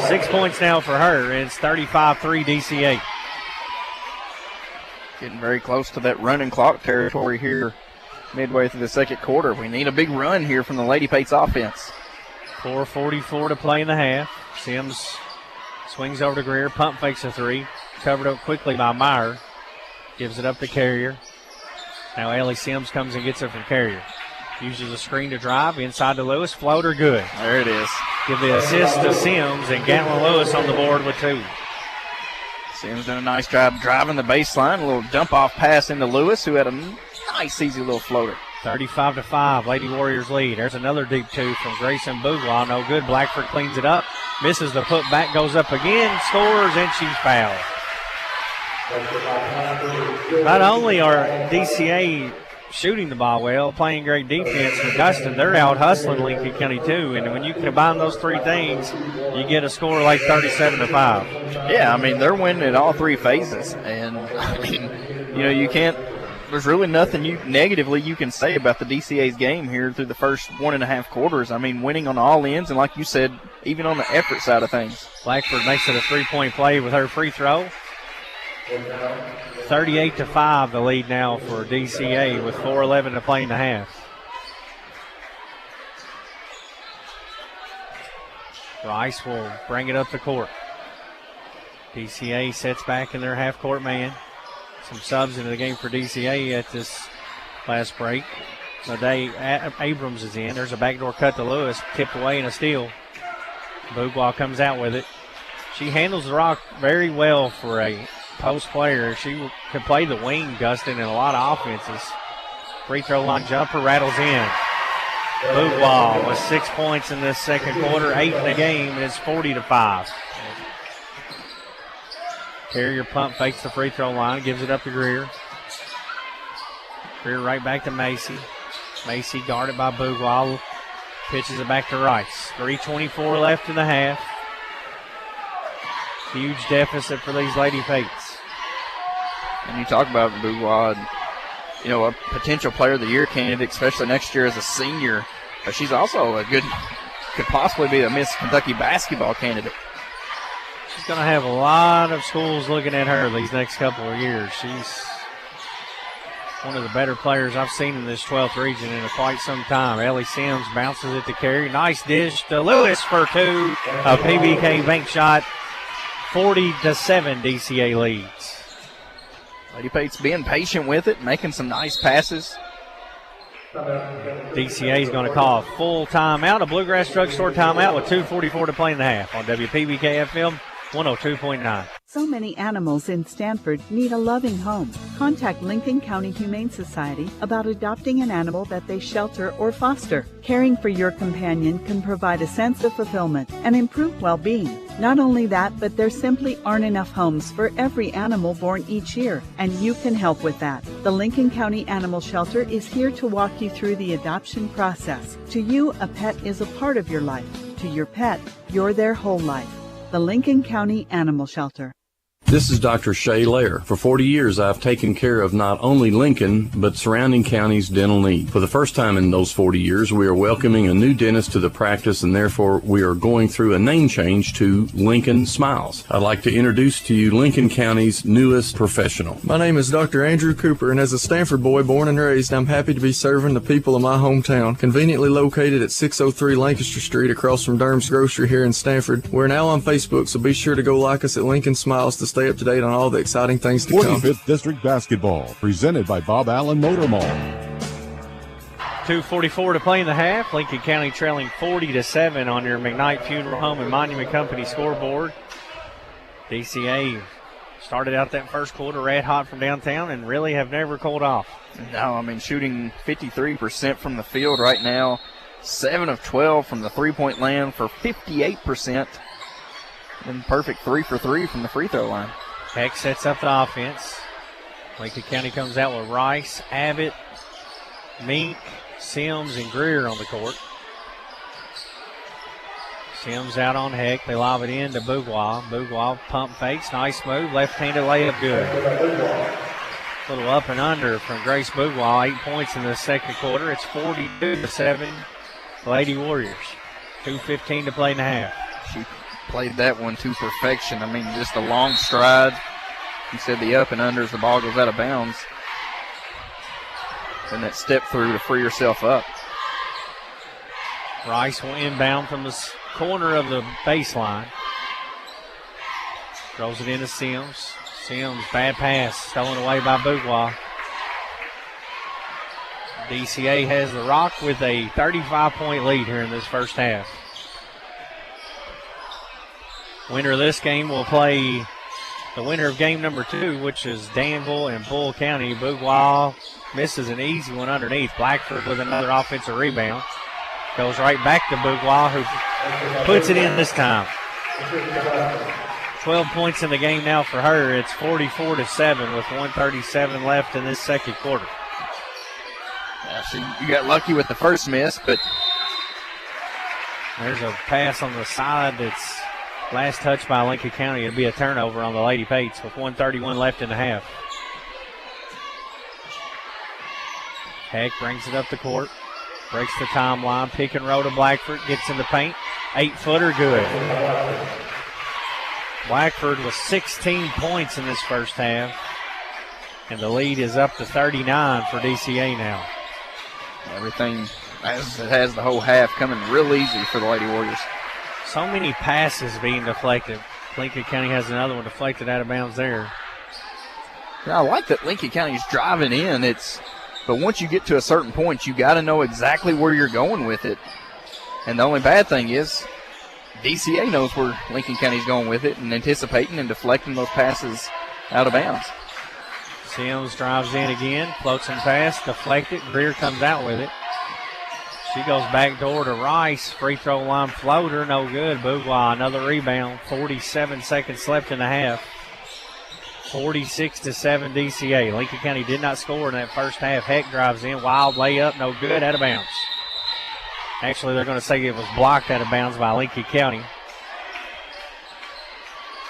6 points now for her. It's 35-3 DCA. Getting very close to that running clock territory here midway through the second quarter. We need a big run here from the Lady Pates offense. 4:44 to play in the half. Sims swings over to Greer, pump fakes a 3. Covered up quickly by Meyer. Gives it up to Carrier. Now Ellie Sims comes and gets it from Carrier. Uses a screen to drive, inside to Lewis, floater good. There it is. Give the assist to Sims, and Gatlin Lewis on the board with 2. Sims doing a nice job driving the baseline. A little dump-off pass into Lewis, who had a nice, easy little floater. 35-5, Lady Warriors lead. There's another deep 2 from Grayson Bouglois. No good. Blackford cleans it up. Misses the putback, goes up again, scores, and she's fouled. Not only are DCA shooting the ball well, playing great defense, but Dustin, they're out hustling Lincoln County too. And when you combine those 3 things, you get a score like 37-5. Yeah, I mean, they're winning at all 3 phases. And, I mean, you can't, there's really nothing negatively you can say about the DCA's game here through the first 1.5 quarters. I mean, winning on all ends, and like you said, even on the effort side of things. Blackford makes it a 3-point play with her free throw. 38-5 the lead now for DCA with 4:11 to play in the half. Rice will bring it up the court. DCA sets back in their half-court man. Some subs into the game for DCA at this last break. Day Abrams is in. There's a backdoor cut to Lewis, tipped away in a steal. Bouglois comes out with it. She handles the rock very well for a post player. She can play the wing, Dustin, in a lot of offenses. Free throw line jumper rattles in. Bouglois with 6 points in this second quarter, 8 in the game, and it's 40-5. Carrier pump fakes the free throw line, gives it up to Greer. Greer right back to Macy. Macy guarded by Bouglois, pitches it back to Rice. 3:24 left in the half. Huge deficit for these Lady Pates. And you talk about Bouglois, a potential player of the year candidate, especially next year as a senior. But she's also could possibly be a Miss Kentucky basketball candidate. She's going to have a lot of schools looking at her these next couple of years. She's one of the better players I've seen in this 12th region in quite some time. Ellie Sims bounces it to Carey. Nice dish to Lewis for 2. A PBK bank shot. 40-7 DCA leads. Lady Pates being patient with it, making some nice passes. DCA is going to call a full timeout, a Bluegrass Drugstore timeout with 2:44 to play in the half on WPBK FM 102.9. So many animals in Stanford need a loving home. Contact Lincoln County Humane Society about adopting an animal that they shelter or foster. Caring for your companion can provide a sense of fulfillment and improve well-being. Not only that, but there simply aren't enough homes for every animal born each year, and you can help with that. The Lincoln County Animal Shelter is here to walk you through the adoption process. To you, a pet is a part of your life. To your pet, you're their whole life. The Lincoln County Animal Shelter. This is Dr. Shay Lair. For 40 years, I've taken care of not only Lincoln, but surrounding counties' dental need. For the first time in those 40 years, we are welcoming a new dentist to the practice, and therefore we are going through a name change to Lincoln Smiles. I'd like to introduce to you Lincoln County's newest professional. My name is Dr. Andrew Cooper, and as a Stanford boy born and raised, I'm happy to be serving the people of my hometown. Conveniently located at 603 Lancaster Street across from Durham's Grocery here in Stanford. We're now on Facebook, so be sure to go like us at Lincoln Smiles to stay up to date on all the exciting things to come. 45th District Basketball, presented by Bob Allen Motor Mall. 2:44 to play in the half. Lincoln County trailing 40-7 on your McKnight Funeral Home and Monument Company scoreboard. DCA started out that first quarter red hot from downtown and really have never cooled off. No, I mean, shooting 53% from the field right now. 7 of 12 from the three-point land for 58%. And perfect 3 for 3 from the free throw line. Heck sets up the offense. Lincoln County comes out with Rice, Abbott, Mink, Sims, and Greer on the court. Sims out on Heck. They lob it in to Bourgeois. Bourgeois pump fakes. Nice move. Left-handed layup good. Little up and under from Grace Bourgeois. 8 points in the second quarter. It's 42-7 Lady Warriors. 2:15 to play in the half. She played that one to perfection. I mean, just a long stride. You said the up and under as the ball goes out of bounds. And that step through to free herself up. Rice will inbound from the corner of the baseline. Throws it into Sims. Sims, bad pass, stolen away by Bourgeois. DCA has the rock with a 35-point lead here in this first half. Winner of this game will play the winner of game number 2, which is Danville and Bull County. Bourgeois misses an easy one underneath. Blackford with another offensive rebound. Goes right back to Bourgeois, who puts it in this time. 12 points in the game now for her. It's 44-7 with 1:37 left in this second quarter. Yeah, so you got lucky with the first miss, but there's a pass on the side that's last touch by Lincoln County. It'll be a turnover on the Lady Pates with 1:31 left in the half. Heck brings it up the court. Breaks the timeline. Pick and roll to Blackford. Gets in the paint. 8-footer good. Blackford with 16 points in this first half. And the lead is up to 39 for DCA now. Everything as it has the whole half coming real easy for the Lady Warriors. So many passes being deflected. Lincoln County has another one deflected out of bounds there. Now, I like that Lincoln County's driving in. But once you get to a certain point, you got to know exactly where you're going with it. And the only bad thing is DCA knows where Lincoln County's going with it and anticipating and deflecting those passes out of bounds. Sims drives in again, floats and pass, deflected. Greer comes out with it. She goes back door to Rice. Free throw line floater, no good. Bourgeois, another rebound. 47 seconds left in the half. 46-7 DCA. Lincoln County did not score in that first half. Heck drives in, wild layup, no good, out of bounds. Actually, they're going to say it was blocked out of bounds by Lincoln County.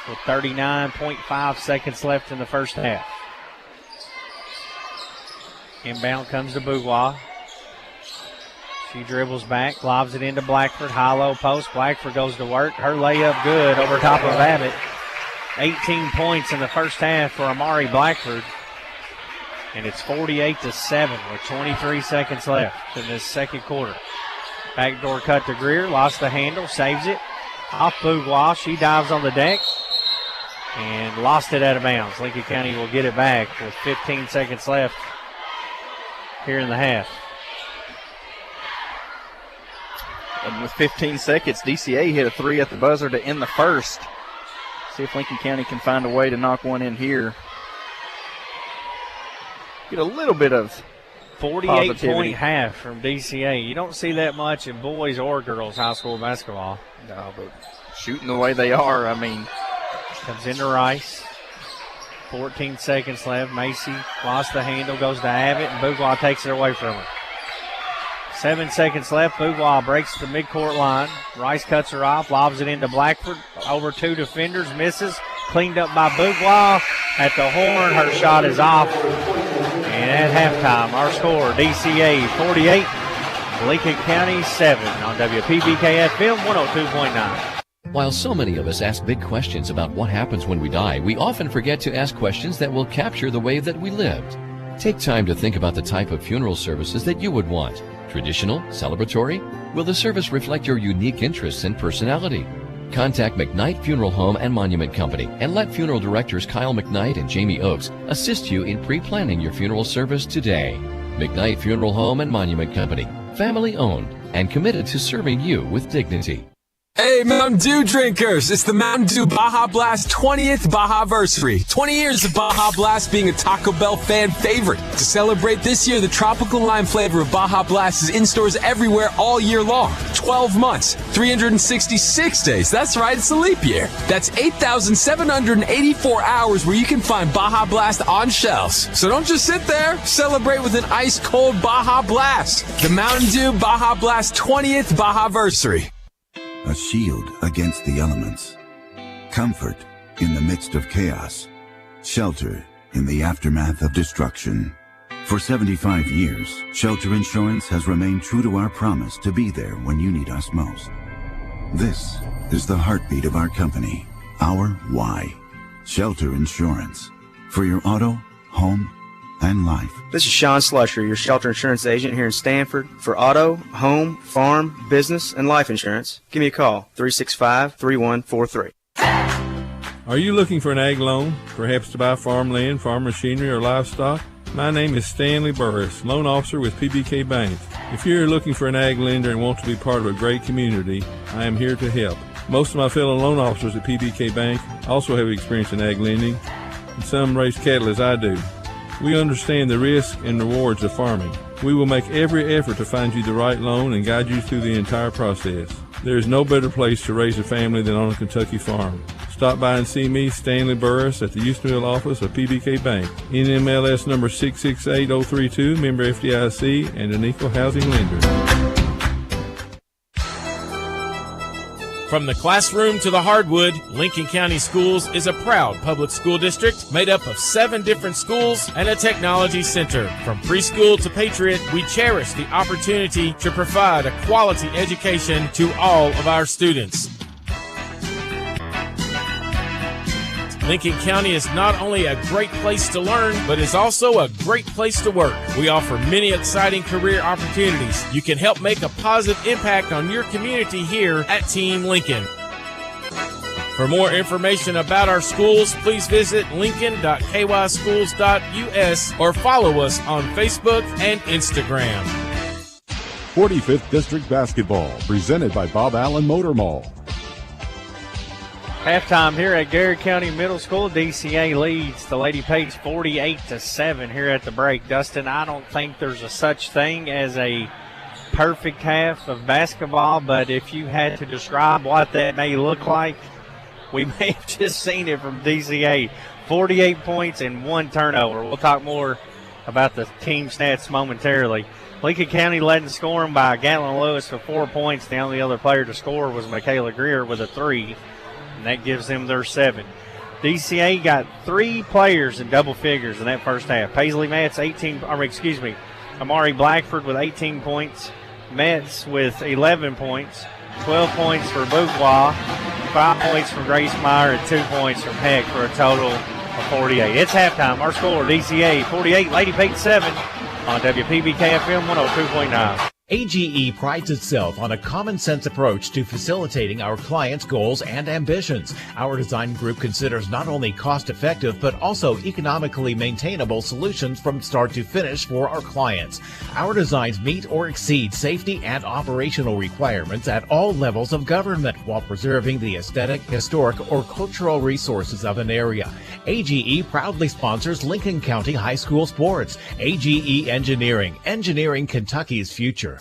With 39.5 seconds left in the first half. Inbound comes to Bourgeois. She dribbles back, lobs it into Blackford. High-low post. Blackford goes to work. Her layup good over top of Abbott. 18 points in the first half for Amari Blackford. And it's 48-7 with 23 seconds left in this second quarter. Backdoor cut to Greer. Lost the handle. Saves it. Off Bourgeois. She dives on the deck. And lost it out of bounds. Lincoln County will get it back with 15 seconds left here in the half. And with 15 seconds, DCA hit a 3 at the buzzer to end the first. See if Lincoln County can find a way to knock one in here. Get a little bit of 48-point half from DCA. You don't see that much in boys or girls high school basketball. No, but shooting the way they are, I mean. Comes into Rice. 14 seconds left. Macy lost the handle, goes to Abbott, and Bourgeois takes it away from her. 7 seconds left. Bourgeois breaks the midcourt line. Rice cuts her off, lobs it into Blackford. Over 2 defenders, misses. Cleaned up by Bourgeois at the horn. Her shot is off. And at halftime, our score, DCA 48, Lincoln County 7 on WPBK FM 102.9. While so many of us ask big questions about what happens when we die, we often forget to ask questions that will capture the way that we lived. Take time to think about the type of funeral services that you would want. Traditional? Celebratory? Will the service reflect your unique interests and personality? Contact McKnight Funeral Home and Monument Company and let funeral directors Kyle McKnight and Jamie Oakes assist you in pre-planning your funeral service today. McKnight Funeral Home and Monument Company, family owned and committed to serving you with dignity. Hey, Mountain Dew drinkers! It's the Mountain Dew Baja Blast 20th Baja-versary. 20 years of Baja Blast being a Taco Bell fan favorite. To celebrate this year, the tropical lime flavor of Baja Blast is in stores everywhere all year long. 12 months, 366 days. That's right, it's a leap year. That's 8,784 hours where you can find Baja Blast on shelves. So don't just sit there. Celebrate with an ice-cold Baja Blast. The Mountain Dew Baja Blast 20th Baja-versary. A shield against the elements. Comfort in the midst of chaos. Shelter in the aftermath of destruction. For 75 years, Shelter Insurance has remained true to our promise to be there when you need us most. This is the heartbeat of our company, our why. Shelter Insurance. For your auto, home, and life. This is Sean Slusher, your shelter insurance agent here in Stanford. For auto, home, farm, business, and life insurance, give me a call, 365-3143. Are you looking for an ag loan, perhaps to buy farmland, farm machinery, or livestock? My name is Stanley Burris, loan officer with PBK Bank. If you're looking for an ag lender and want to be part of a great community, I am here to help. Most of my fellow loan officers at PBK Bank also have experience in ag lending, and some raise cattle as I do. We understand the risks and rewards of farming. We will make every effort to find you the right loan and guide you through the entire process. There is no better place to raise a family than on a Kentucky farm. Stop by and see me, Stanley Burris, at the Houstonville office of PBK Bank. NMLS number 668032, member FDIC, and an equal housing lender. From the classroom to the hardwood, Lincoln County Schools is a proud public school district made up of 7 different schools and a technology center. From preschool to Patriot, we cherish the opportunity to provide a quality education to all of our students. Lincoln County is not only a great place to learn, but is also a great place to work. We offer many exciting career opportunities. You can help make a positive impact on your community here at Team Lincoln. For more information about our schools, please visit lincoln.kyschools.us or follow us on Facebook and Instagram. 45th District Basketball, presented by Bob Allen Motor Mall. Halftime here at Garrard County Middle School. DCA leads the Lady Pates 48-7 here at the break. Dustin, I don't think there's a such thing as a perfect half of basketball, but if you had to describe what that may look like, we may have just seen it from DCA. 48 points and 1 turnover. We'll talk more about the team stats momentarily. Lincoln County led in scoring by Gatlin Lewis with 4 points. The only other player to score was Michaela Greer with a 3. And that gives them their 7. DCA got 3 players in double figures in that first half. Paisley Metz, Amari Blackford with 18 points. Metz with 11 points. 12 points for Bourgeois. 5 points from Grace Meyer and 2 points from Heck for a total of 48. It's halftime. Our score, DCA 48, Lady Pates 7 on WPBK FM 102.9. AGE prides itself on a common-sense approach to facilitating our clients' goals and ambitions. Our design group considers not only cost-effective but also economically maintainable solutions from start to finish for our clients. Our designs meet or exceed safety and operational requirements at all levels of government while preserving the aesthetic, historic, or cultural resources of an area. AGE proudly sponsors Lincoln County High School sports. AGE Engineering, engineering Kentucky's future.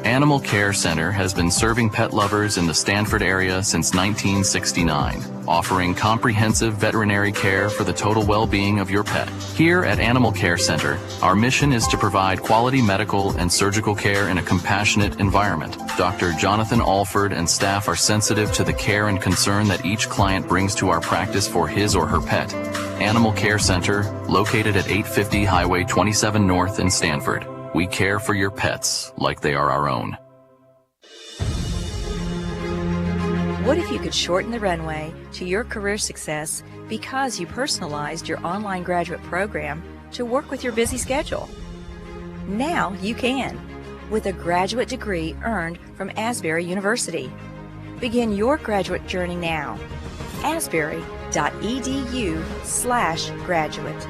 Animal Care Center has been serving pet lovers in the Stanford area since 1969, offering comprehensive veterinary care for the total well-being of your pet. Here at Animal Care Center, our mission is to provide quality medical and surgical care in a compassionate environment. Dr. Jonathan Alford and staff are sensitive to the care and concern that each client brings to our practice for his or her pet. Animal Care Center, located at 850 Highway 27 North in Stanford. We care for your pets like they are our own. What if you could shorten the runway to your career success because you personalized your online graduate program to work with your busy schedule? Now you can, with a graduate degree earned from Asbury University. Begin your graduate journey now. asbury.edu/graduate.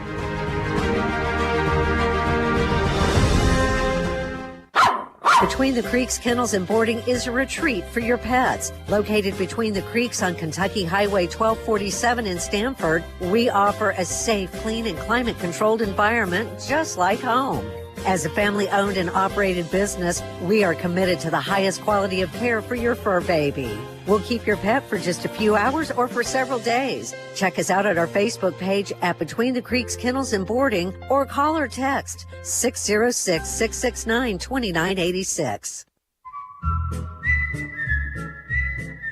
Between the Creeks Kennels and Boarding is a retreat for your pets. Located between the creeks on Kentucky Highway 1247 in Stamford, we offer a safe, clean, and climate-controlled environment just like home. As a family-owned and operated business, we are committed to the highest quality of care for your fur baby. We'll keep your pet for just a few hours or for several days. Check us out at our Facebook page at Between the Creeks Kennels and Boarding or call or text 606-669-2986.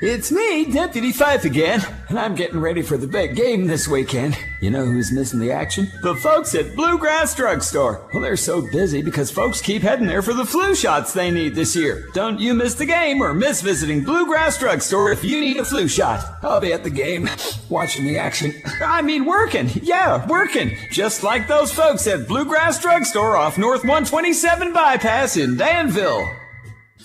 It's me, Deputy Fife again, and I'm getting ready for the big game this weekend. You know who's missing the action? The folks at Bluegrass Drugstore. Well, they're so busy because folks keep heading there for the flu shots they need this year. Don't you miss the game or miss visiting Bluegrass Drugstore if you need a flu shot. I'll be at the game, watching the action. I mean working. Yeah, working. Just like those folks at Bluegrass Drugstore off North 127 Bypass in Danville.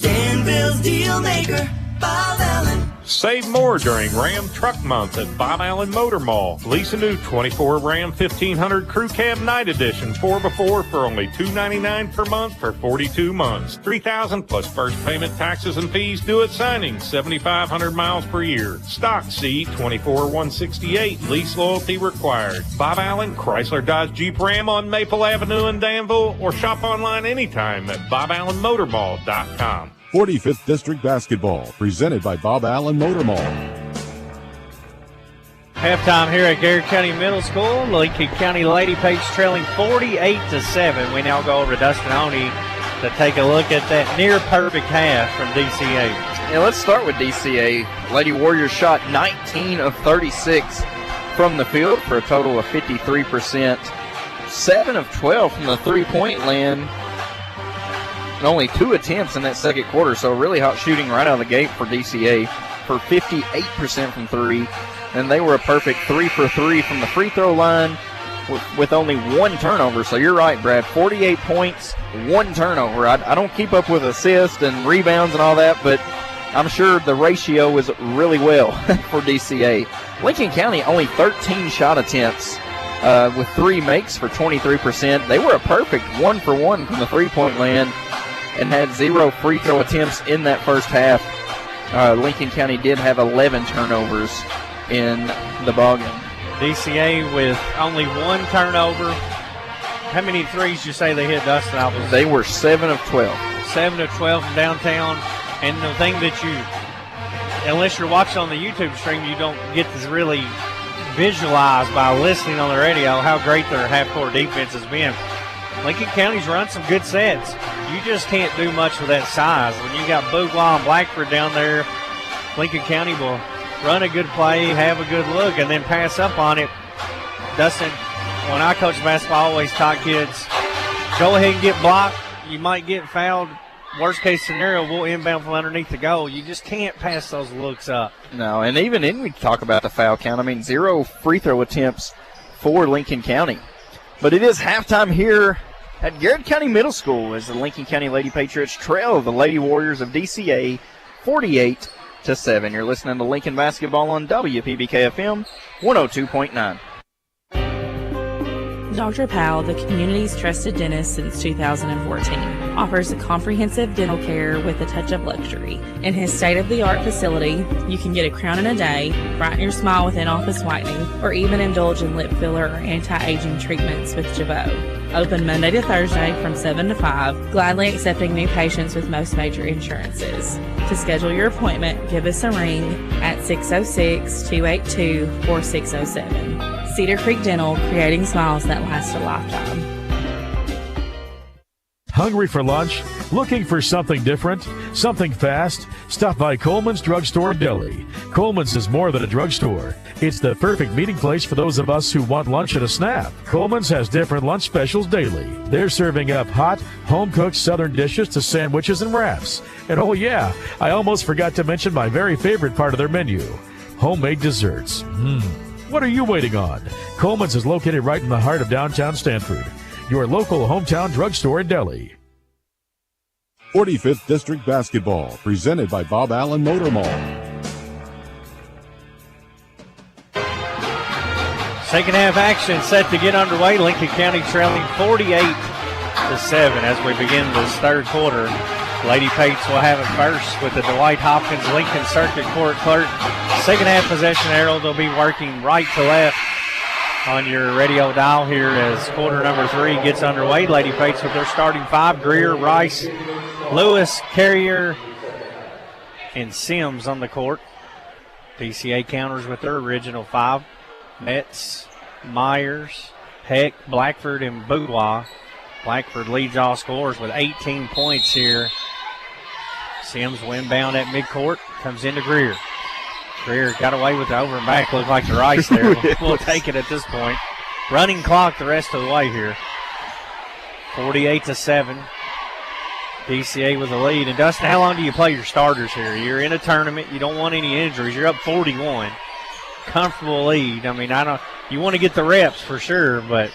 Danville's Deal Maker, Bob Allen. Save more during Ram Truck Month at Bob Allen Motor Mall. Lease a new 24 Ram 1500 Crew Cab Night Edition 4x4 for only $299 per month for 42 months. $3,000 plus first payment, taxes, and fees due at signing. 7,500 miles per year. Stock C24-168. Lease loyalty required. Bob Allen Chrysler Dodge Jeep Ram on Maple Avenue in Danville, or shop online anytime at BobAllenMotorMall.com. 45th District Basketball, presented by Bob Allen Motor Mall. Halftime here at Garrard County Middle School. Lincoln County Lady Pages trailing 48-7. We now go over to Dustin Oney to take a look at that near perfect half from DCA. Yeah, let's start with DCA. Lady Warriors shot 19 of 36 from the field for a total of 53%. 7 of 12 from the three-point land. And only 2 attempts in that second quarter, so really hot shooting right out of the gate for DCA for 58% from 3. And they were a perfect 3 for 3 from the free throw line with only 1 turnover. So you're right, Brad, 48 points, 1 turnover. I don't keep up with assists and rebounds and all that, but I'm sure the ratio is really well for DCA. Lincoln County only 13 shot attempts with 3 makes for 23%. They were a perfect 1 for 1 from the three-point land and had 0 free throw attempts in that first half. Lincoln County did have 11 turnovers in the ballgame. DCA with only 1 turnover. How many threes did you say they hit, Dustin? They were 7 of 12. 7 of 12 from downtown. And the thing that unless you're watching on the YouTube stream, you don't get to really visualize by listening on the radio how great their half-court defense has been. Lincoln County's run some good sets. You just can't do much with that size. When you got Bouglaw and Blackford down there, Lincoln County will run a good play, have a good look, and then pass up on it. Dustin, when I coach basketball, I always taught kids, go ahead and get blocked. You might get fouled. Worst case scenario, we'll inbound from underneath the goal. You just can't pass those looks up. No, and even then we talk about the foul count. I mean, 0 free throw attempts for Lincoln County. But it is halftime here at Garrard County Middle School as the Lincoln County Lady Patriots trail the Lady Warriors of DCA 48-7. You're listening to Lincoln Basketball on WPBK FM 102.9. Dr. Powell, the community's trusted dentist since 2014, offers a comprehensive dental care with a touch of luxury. In his state-of-the-art facility, you can get a crown in a day, brighten your smile with in-office whitening, or even indulge in lip filler or anti-aging treatments with Jabot. Open Monday to Thursday from 7 to 5, gladly accepting new patients with most major insurances. To schedule your appointment, give us a ring at 606-282-4607. Cedar Creek Dental, creating smiles that last a lifetime. Hungry for lunch? Looking for something different? Something fast? Stop by Coleman's Drugstore Deli. Coleman's is more than a drugstore. It's the perfect meeting place for those of us who want lunch at a snap. Coleman's has different lunch specials daily. They're serving up hot, home-cooked southern dishes to sandwiches and wraps. And oh yeah, I almost forgot to mention my very favorite part of their menu, homemade desserts. What are you waiting on? Coleman's is located right in the heart of downtown Stanford. Your local hometown drugstore in Delhi. 45th District Basketball, presented by Bob Allen Motor Mall. Second half action set to get underway. Lincoln County trailing 48-7 as we begin this third quarter. Lady Pates will have it first with the Dwight Hopkins Lincoln Circuit Court clerk. Second half possession arrow, they'll be working right to left on your radio dial here as quarter number 3 gets underway. Lady Pates with their starting 5, Greer, Rice, Lewis, Carrier, and Sims on the court. DCA counters with their original 5. Metz, Myers, Heck, Blackford, and Boudoir. Blackford leads all scorers with 18 points here. Sims windbound at midcourt, comes into Greer. Greer got away with the over and back, looked like the Rice there. We'll take it at this point. Running clock the rest of the way here. 48-7. DCA with the lead. And Dustin, how long do you play your starters here? You're in a tournament. You don't want any injuries. You're up 41. Comfortable lead. I mean, you want to get the reps for sure, but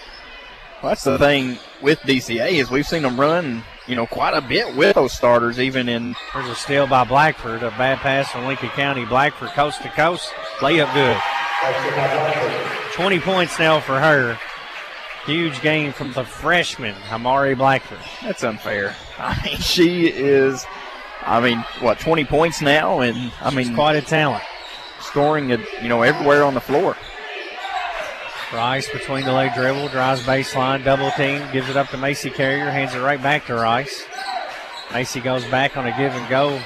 that's the thing with DCA is we've seen them run, quite a bit with those starters, even in. There's a steal by Blackford, a bad pass from Lincoln County. Blackford coast to coast, layup good. 20 points now for her. Huge game from the freshman, Amari Blackford. That's unfair. I mean, she is, 20 points now, and she's quite a talent. Scoring, everywhere on the floor. Rice between the leg dribble, drives baseline, double team, gives it up to Macy Carrier, hands it right back to Rice. Macy goes back on a give and go.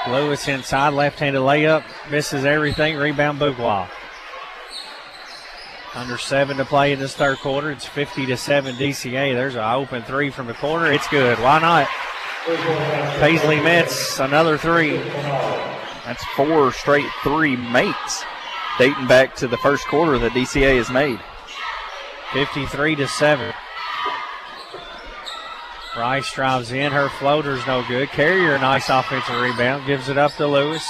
Lewis inside, left-handed layup, misses everything, rebound Boudoir. Under 7 to play in this third quarter. It's 50-7 DCA. There's an open 3 from the corner. It's good. Why not? Paisley Metz, another 3. That's 4 straight 3 mates, dating back to the first quarter that DCA has made. 53-7. Rice drives in. Her floater's no good. Carrier, nice offensive rebound. Gives it up to Lewis.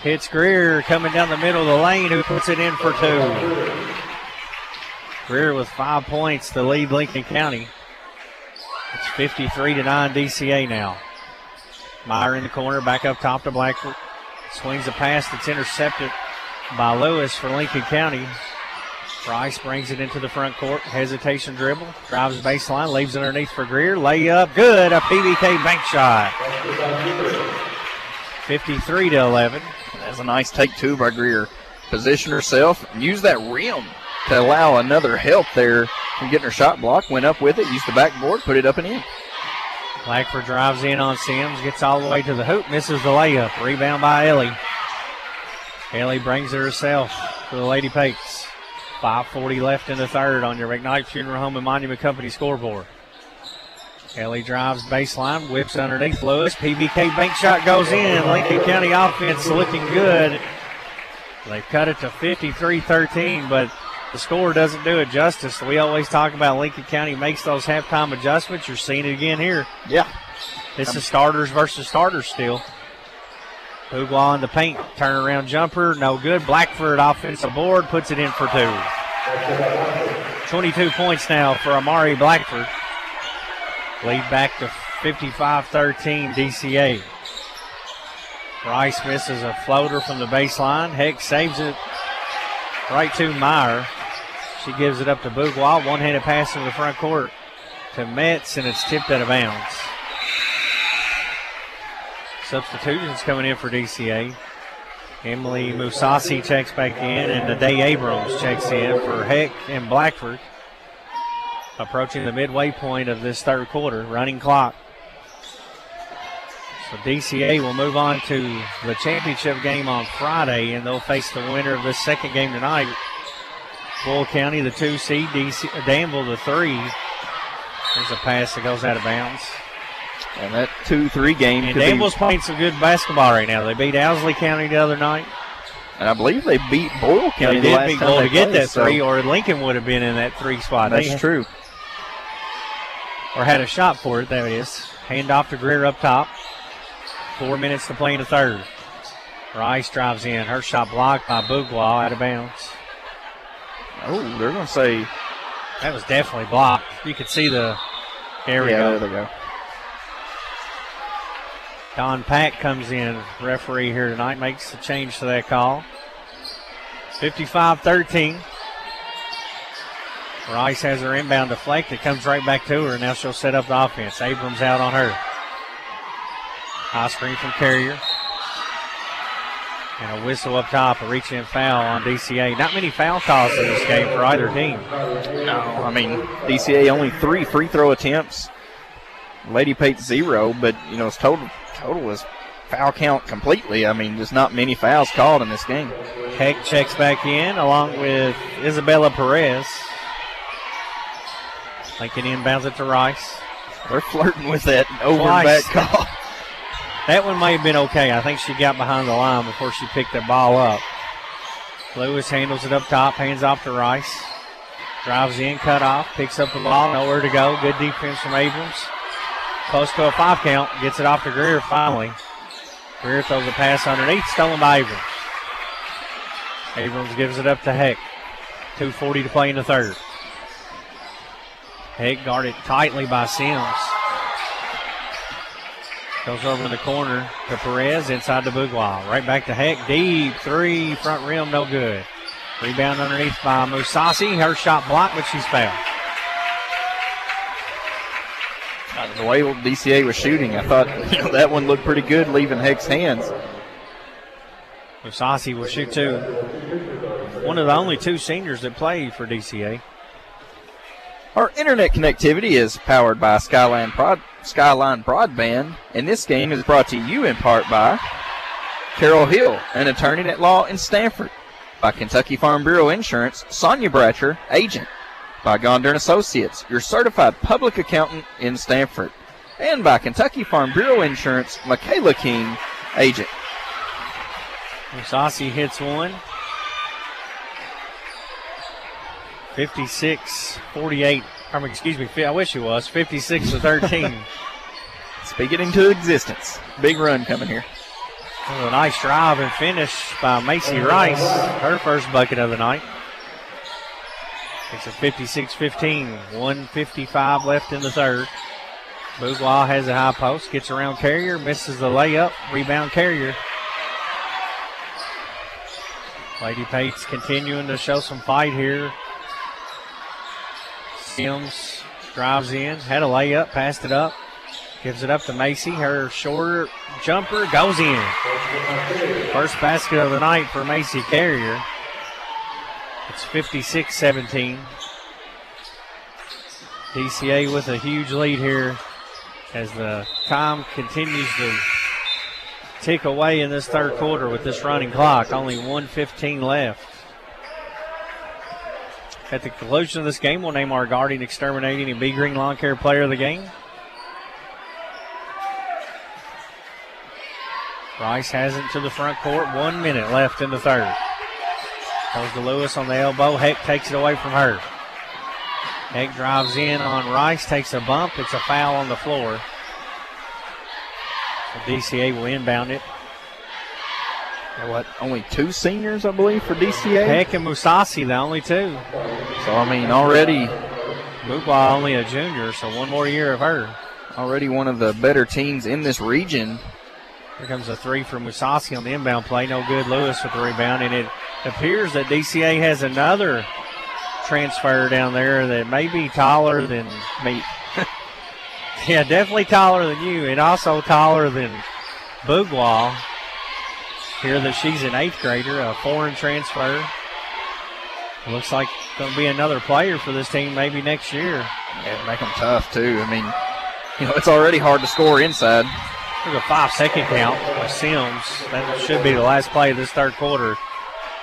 Hits Greer coming down the middle of the lane, who puts it in for 2. Greer with 5 points to lead Lincoln County. It's 53-9 DCA now. Meyer in the corner, back up top to Blackford. Swings a pass that's intercepted by Lewis for Lincoln County. Rice brings it into the front court. Hesitation dribble. Drives baseline. Leaves it underneath for Greer. Layup. Good. A PBK bank shot. 53-11. That's a nice take, too, by Greer. Position herself. Use that rim to allow another help there from getting her shot blocked. Went up with it. Used the backboard. Put it up and in. Blackford drives in on Sims. Gets all the way to the hoop. Misses the layup. Rebound by Ellie. Ellie brings it herself for the Lady Pates. 5:40 left in the third on your McKnight Funeral Home and Monument Company scoreboard. Ellie drives baseline, whips underneath Lewis. PBK bank shot goes in. Lincoln County offense looking good. They cut it to 53-13, but the score doesn't do it justice. We always talk about Lincoln County makes those halftime adjustments. You're seeing it again here. Yeah. This is starters versus starters still. Boudoir in the paint, turnaround jumper, no good. Blackford offensive board, puts it in for 2. 22 points now for Amari Blackford. Lead back to 55-13 DCA. Rice misses a floater from the baseline. Heck saves it right to Meyer. She gives it up to Boudoir. One-handed pass in the front court to Metz, and it's tipped out of bounds. Substitutions coming in for DCA. Emily Musasi checks back in, and Naday Abrams checks in for Heck and Blackford. Approaching the midway point of this third quarter, running clock. So DCA will move on to the championship game on Friday, and they'll face the winner of this second game tonight. Bull County, the 2 seed, Danville, the 3. There's a pass that goes out of bounds. And that 2-3 game. And Danville's playing some good basketball right now. They beat Owsley County the other night. And I believe they beat Boyle County They the did last beat time Boyle they to get played, that 3, or Lincoln would have been in that 3 spot. That's true. Or had a shot for it, that is. Hand off to Greer up top. 4 minutes to play in the third. Rice drives in. Her shot blocked by Boudoir, out of bounds. Oh, they're going to say. That was definitely blocked. You could see the. There we go. There they go. Don Pack comes in, referee here tonight, makes a change to that call. 55-13. Rice has her inbound deflected, comes right back to her, and now she'll set up the offense. Abrams out on her. High screen from Carrier. And a whistle up top, a reach-in foul on DCA. Not many foul calls in this game for either team. No, I mean, DCA only 3 free throw attempts. Lady Pate 0, but, it's total is foul count completely. I mean, there's not many fouls called in this game. Heck checks back in along with Isabella Perez. Lincoln inbounds it to Rice. They're flirting with that over and back call. That one may have been okay. I think she got behind the line before she picked that ball up. Lewis handles it up top, hands off to Rice. Drives in, cut off, picks up the ball, nowhere to go. Good defense from Abrams. Close to a 5 count, gets it off to Greer finally. Greer throws a pass underneath, stolen by Abrams. Abrams gives it up to Heck. 2:40 to play in the third. Heck guarded tightly by Sims. Goes over in the corner to Perez, inside the Bourgeois. Right back to Heck, deep 3, front rim, no good. Rebound underneath by Musasi. Her shot blocked, but she's fouled. The way DCA was shooting, I thought that one looked pretty good, leaving Heck's hands. Musasi will shoot too. One of the only 2 seniors that play for DCA. Our internet connectivity is powered by Skyline Broadband, and this game is brought to you in part by Carol Hill, an attorney at law in Stanford, by Kentucky Farm Bureau Insurance, Sonia Bratcher, agent, by Gondar & Associates, your certified public accountant in Stanford, and by Kentucky Farm Bureau Insurance, Michaela King, agent. Musasi hits one. 56-48. I wish it was 56-13. Speak it into existence. Big run coming here. A nice drive and finish by Macy Rice. Her first bucket of the night. It's a 56-15. 1:55 left in the third. Bourgeois has a high post. Gets around Carrier. Misses the layup. Rebound Carrier. Lady Pate's continuing to show some fight here. Sims drives in, had a layup, passed it up, gives it up to Macy. Her shorter jumper goes in. First basket of the night for Macy Carrier. It's 56-17. DCA with a huge lead here as the time continues to tick away in this third quarter with this running clock. Only 1:15 left. At the conclusion of this game, we'll name our guardian, exterminating, and Bee Green Lawn Care player of the game. Rice has it to the front court. 1 minute left in the third. Goes to Lewis on the elbow. Heck takes it away from her. Heck drives in on Rice, takes a bump. It's a foul on the floor. So DCA will inbound it. Only 2 seniors, I believe, for DCA? Heck and Musasi, the only 2. So, I mean, already. Bourgeois only a junior, so 1 more year of her. Already one of the better teams in this region. Here comes a 3 from Musasi on the inbound play. No good. Lewis with the rebound, and it appears that DCA has another transfer down there that may be taller than me. Yeah, definitely taller than you, and also taller than Bourgeois. Here that she's an 8th grader, a foreign transfer. Looks like going to be another player for this team maybe next year. Yeah, make them tough too. I mean, it's already hard to score inside. There's a 5-second count by Sims. That should be the last play of this third quarter.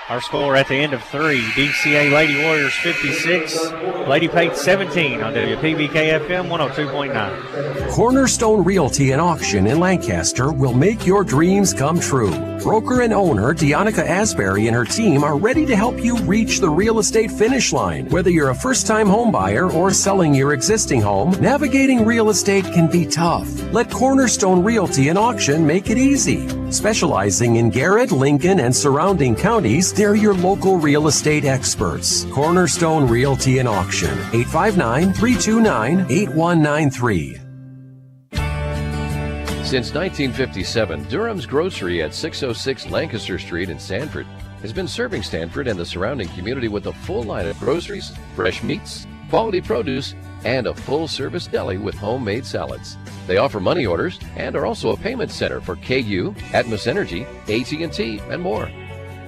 Our score at the end of 3. DCA Lady Warriors 56, Lady Pate 17 on WPBK FM 102.9. Cornerstone Realty and Auction in Lancaster will make your dreams come true. Broker and owner Deonica Asbury and her team are ready to help you reach the real estate finish line. Whether you're a first-time home buyer or selling your existing home, navigating real estate can be tough. Let Cornerstone Realty and Auction make it easy. Specializing in Garrett, Lincoln, and surrounding counties, they're your local real estate experts. Cornerstone Realty and Auction, 859-329-8193. Since 1957, Durham's Grocery at 606 Lancaster Street in Sanford has been serving Stanford and the surrounding community with a full line of groceries, fresh meats, quality produce, and a full-service deli with homemade salads. They offer money orders and are also a payment center for KU, Atmos Energy, AT&T, and more.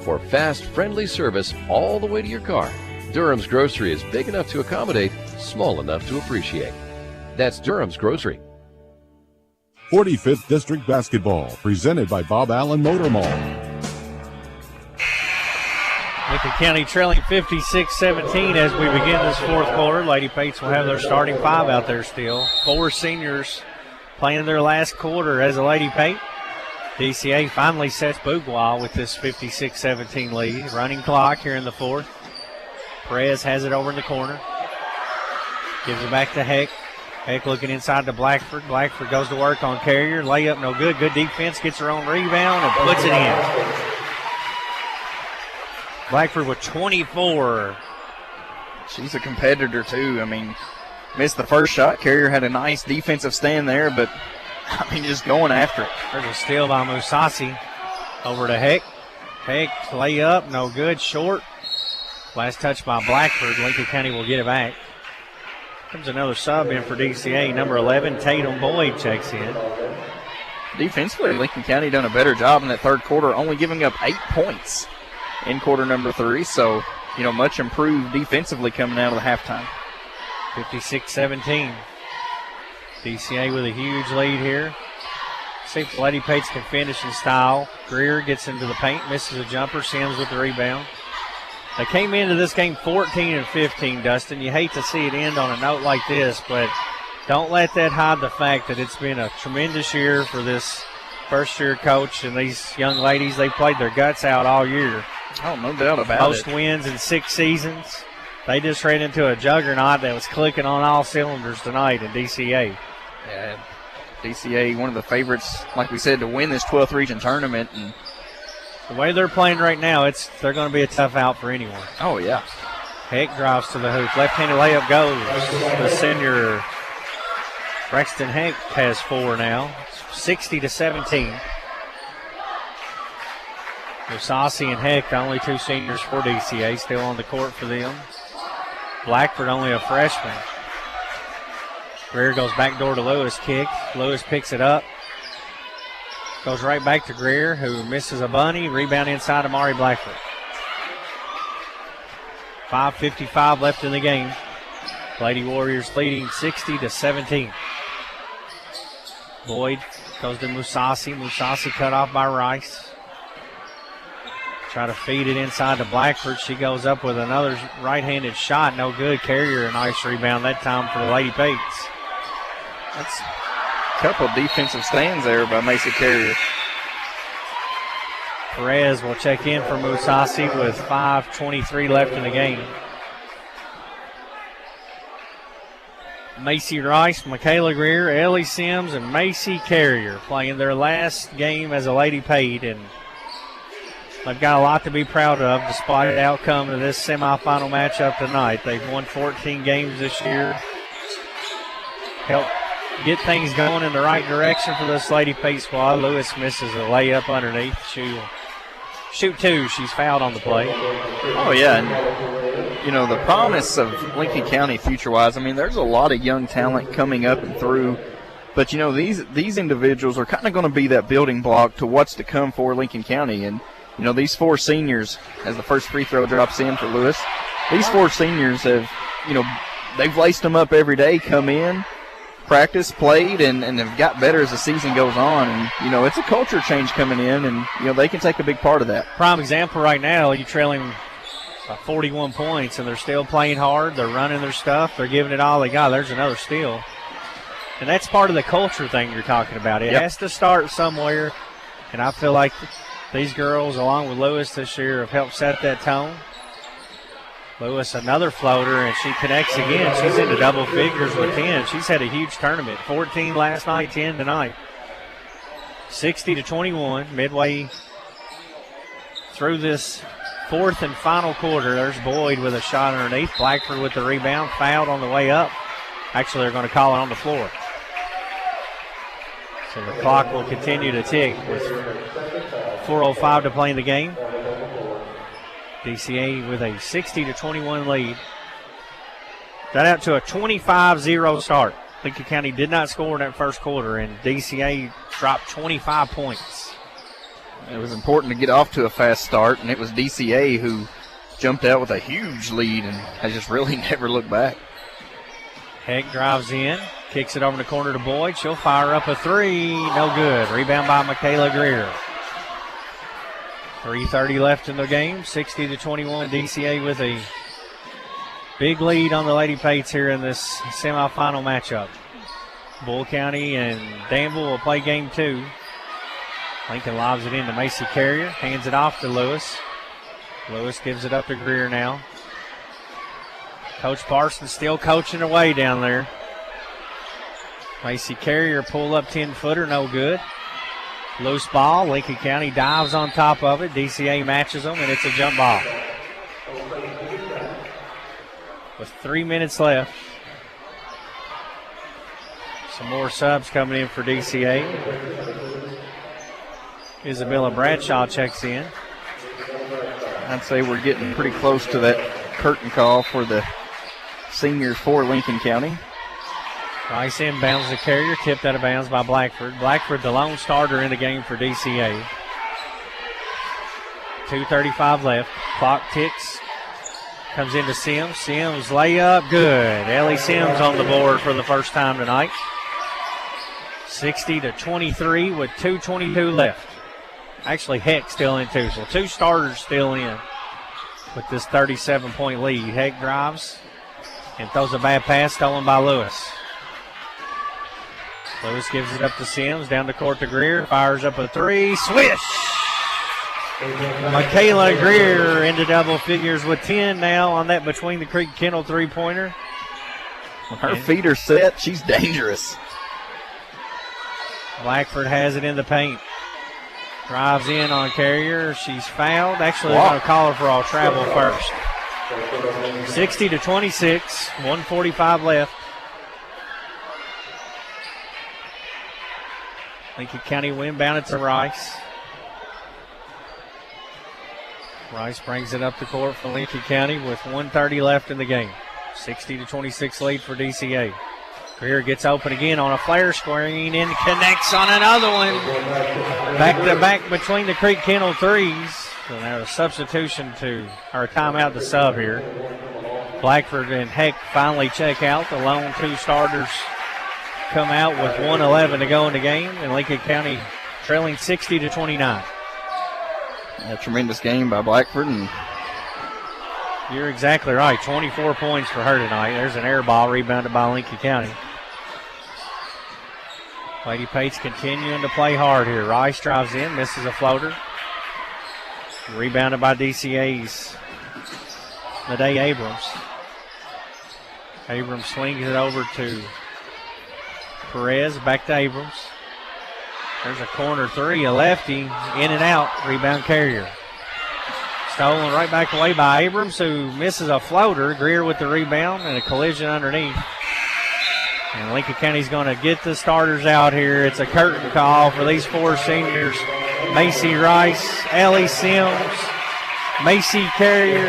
For fast, friendly service all the way to your car, Durham's Grocery is big enough to accommodate, small enough to appreciate. That's Durham's Grocery. 45th District Basketball, presented by Bob Allen Motor Mall. Lincoln County trailing 56-17 as we begin this fourth quarter. Lady Pates will have their starting five out there still. 4 seniors playing their last quarter as a Lady Pate. DCA finally sets Bougwall with this 56-17 lead. Running clock here in the fourth. Perez has it over in the corner. Gives it back to Heck. Heck looking inside to Blackford. Blackford goes to work on Carrier. Layup no good. Good defense. Gets her own rebound and puts it in. Blackford with 24. She's a competitor, too. I mean, missed the first shot. Carrier had a nice defensive stand there, but, I mean, just going after it. There's a steal by Musasi. Over to Heck. Heck, layup, no good, short. Last touch by Blackford. Lincoln County will get it back. Comes another sub in for DCA. Number 11, Tatum Boyd checks in. Defensively, Lincoln County done a better job in that third quarter, only giving up 8 points in quarter number 3. So, you know, much improved defensively coming out of the halftime. 56-17. DCA with a huge lead here. See if Lady Pates can finish in style. Greer gets into the paint, misses a jumper. Sims with the rebound. They came into this game 14-15, Dustin. You hate to see it end on a note like this, but don't let that hide the fact that it's been a tremendous year for this first-year coach and these young ladies. They played their guts out all year. Oh, no doubt about Most it. wins in 6 seasons. They just ran into a juggernaut that was clicking on all cylinders tonight in DCA. Yeah, DCA, one of the favorites, like we said, to win this 12th region tournament. And the way they're playing right now, they're going to be a tough out for anyone. Oh, yeah. Heck drives to the hoop. Left-handed layup goes. The senior Braxton Heck has 4 now. 60-17. Musasi and Heck, the only 2 seniors for DCA, still on the court for them. Blackford, only a freshman. Greer goes back door to Lewis, kick. Lewis picks it up. Goes right back to Greer, who misses a bunny. Rebound inside Amari Blackford. 5:55 left in the game. Lady Warriors leading 60-17. Boyd goes to Musasi. Musasi cut off by Rice. Try to feed it inside to Blackford. She goes up with another right-handed shot. No good. Carrier, a nice rebound that time for the Lady Pates. That's a couple of defensive stands there by Macy Carrier. Perez will check in for Musasi with 5:23 left in the game. Macy Rice, Michaela Greer, Ellie Sims, and Macy Carrier playing their last game as a Lady Pate, and they've got a lot to be proud of despite the outcome of this semifinal matchup tonight. They've won 14 games this year. Helped get things going in the right direction for this Lady Pate squad. Lewis misses a layup underneath. She'll shoot 2. She's fouled on the play. Oh, yeah. And, you know, the promise of Lincoln County future-wise, I mean, there's a lot of young talent coming up and through. But, you know, these individuals are kind of going to be that building block to what's to come for Lincoln County. And, you know, these 4 seniors, as the first free throw drops in for Lewis, these 4 seniors have, you know, they've laced them up every day, come in, practice, played, and have got better as the season goes on. And, you know, it's a culture change coming in, and, you know, they can take a big part of that. Prime example right now, you're trailing 41 points, and they're still playing hard. They're running their stuff. They're giving it all they got. There's another steal. And that's part of the culture thing you're talking about. It has to start somewhere, and I feel like these girls, along with Lewis this year, have helped set that tone. Lewis, another floater, and she connects again. She's into double figures with 10. She's had a huge tournament. 14 last night, 10 tonight. 60-21, midway through this fourth and final quarter. There's Boyd with a shot underneath. Blackford with the rebound, fouled on the way up. Actually, they're going to call it on the floor. So the clock will continue to tick with 4:05 to play in the game. DCA with a 60-21 lead. Got out to a 25-0 start. Lincoln County did not score in that first quarter, and DCA dropped 25 points. It was important to get off to a fast start, and it was DCA who jumped out with a huge lead and has just really never looked back. Heck drives in, kicks it over in the corner to Boyd. She'll fire up a three. No good. Rebound by Michaela Greer. 3:30 left in the game. 60-21. DCA with a big lead on the Lady Pates here in this semifinal matchup. Bull County and Danville will play game 2. Lincoln lobs it into Macy Carrier. Hands it off to Lewis. Lewis gives it up to Greer now. Coach Parsons still coaching away down there. Macy Carrier pull up 10-footer, no good. Loose ball. Lincoln County dives on top of it. DCA matches them, and it's a jump ball. With 3 minutes left. Some more subs coming in for DCA. Isabella Bradshaw checks in. I'd say we're getting pretty close to that curtain call for the seniors for Lincoln County. Rice inbounds the Carrier, tipped out of bounds by Blackford. Blackford, the lone starter in the game for DCA. 2:35 left. Clock ticks. Comes into Sims. Sims layup, good. Ellie Sims on the board for the first time tonight. 60-23 with 2:22 left. Actually, Heck still in too, so 2 starters still in with this 37-point lead. Heck drives and throws a bad pass, stolen by Lewis. Lewis gives it up to Sims, down the court to Greer, fires up a three, swish! Michaela Greer into double figures with 10 now on that Between the Creek Kennel three-pointer. When her feet are set, she's dangerous. Blackford has it in the paint. Drives in on Carrier. She's fouled. Actually, they're going to call her for all travel first. 60-26, 1:45 left. Lincoln County inbound it to Rice. Rice brings it up the court for Lincoln County with 1:30 left in the game. 60-26 lead for DCA. Greer gets open again on a flare screen and connects on another one. Back to back Between the Creek Kennel threes. So now a substitution or a timeout to sub here. Blackford and Heck finally check out. The lone 2 starters come out with 1:11 to go in the game, and Lincoln County trailing 60-29. A tremendous game by Blackford, and you're exactly right. 24 points for her tonight. There's an air ball rebounded by Lincoln County. Lady Pates continuing to play hard here. Rice drives in, misses a floater. Rebounded by DCA's Naday Abrams. Abrams swings it over to Perez, back to Abrams. There's a corner three, a lefty, in and out, rebound Carrier. Stolen right back away by Abrams, who misses a floater. Greer with the rebound and a collision underneath. And Lincoln County's going to get the starters out here. It's a curtain call for these 4 seniors. Macy Rice, Ellie Sims, Macy Carrier,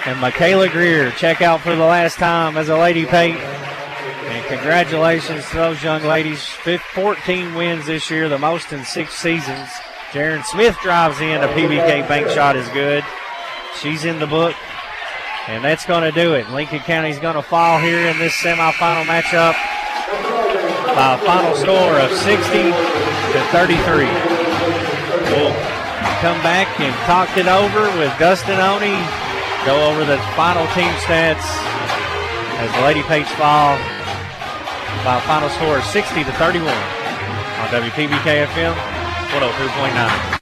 and Michaela Greer check out for the last time as a Lady Pate. And congratulations to those young ladies. 14 wins this year, the most in 6 seasons. Jaron Smith drives in. A PBK bank shot is good. She's in the book. And that's going to do it. Lincoln County's going to fall here in this semifinal matchup by a final score of 60-33. We'll come back and talk it over with Dustin Oney. Go over the final team stats as the Lady Pates fall by a final score of 60-31 on WPBK FM 103.9.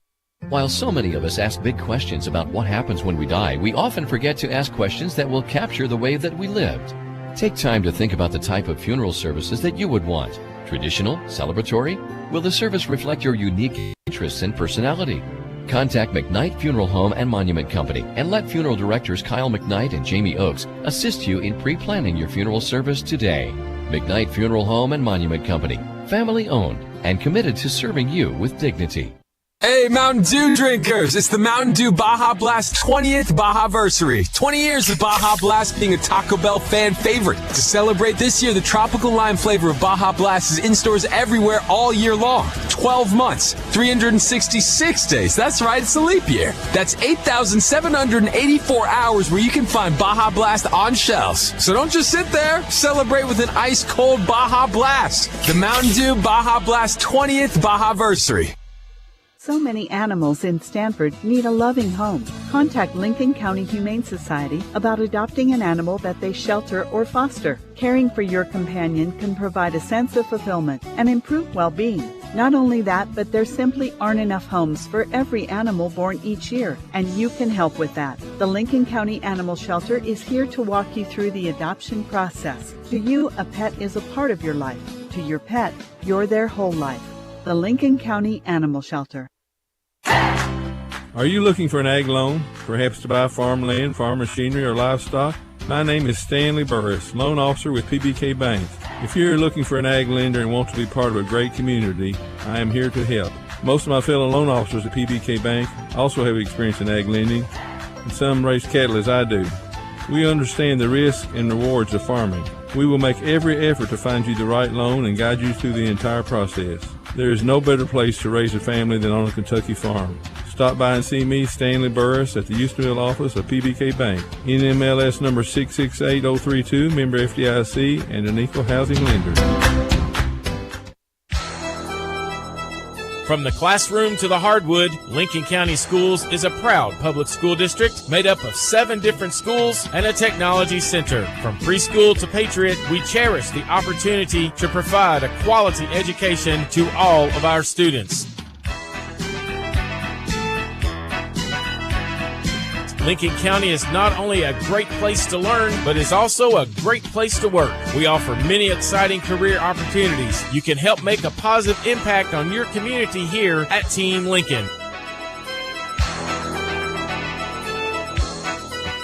While so many of us ask big questions about what happens when we die, we often forget to ask questions that will capture the way that we lived. Take time to think about the type of funeral services that you would want. Traditional? Celebratory? Will the service reflect your unique interests and personality? Contact McKnight Funeral Home and Monument Company and let funeral directors Kyle McKnight and Jamie Oakes assist you in pre-planning your funeral service today. McKnight Funeral Home and Monument Company, family owned and committed to serving you with dignity. Hey, Mountain Dew drinkers! It's the Mountain Dew Baja Blast 20th Baja-versary. 20 years of Baja Blast being a Taco Bell fan favorite. To celebrate this year, the tropical lime flavor of Baja Blast is in stores everywhere all year long. 12 months, 366 days. That's right, it's a leap year. That's 8,784 hours where you can find Baja Blast on shelves. So don't just sit there. Celebrate with an ice-cold Baja Blast. The Mountain Dew Baja Blast 20th Baja-versary. So many animals in Stanford need a loving home. Contact Lincoln County Humane Society about adopting an animal that they shelter or foster. Caring for your companion can provide a sense of fulfillment and improve well-being. Not only that, but there simply aren't enough homes for every animal born each year, and you can help with that. The Lincoln County Animal Shelter is here to walk you through the adoption process. To you, a pet is a part of your life. To your pet, you're their whole life. The Lincoln County Animal Shelter. Are you looking for an ag loan, perhaps to buy farmland, farm machinery, or livestock? My name is Stanley Burris, loan officer with PBK Bank. If you're looking for an ag lender and want to be part of a great community, I am here to help. Most of my fellow loan officers at PBK Bank also have experience in ag lending, and some raise cattle as I do. We understand the risks and rewards of farming. We will make every effort to find you the right loan and guide you through the entire process. There is no better place to raise a family than on a Kentucky farm. Stop by and see me, Stanley Burris, at the Houstonville office of PBK Bank. NMLS number 668032, member FDIC, and an equal housing lender. From the classroom to the hardwood, Lincoln County Schools is a proud public school district made up of 7 different schools and a technology center. From preschool to Patriot, we cherish the opportunity to provide a quality education to all of our students. Lincoln County is not only a great place to learn, but is also a great place to work. We offer many exciting career opportunities. You can help make a positive impact on your community here at Team Lincoln.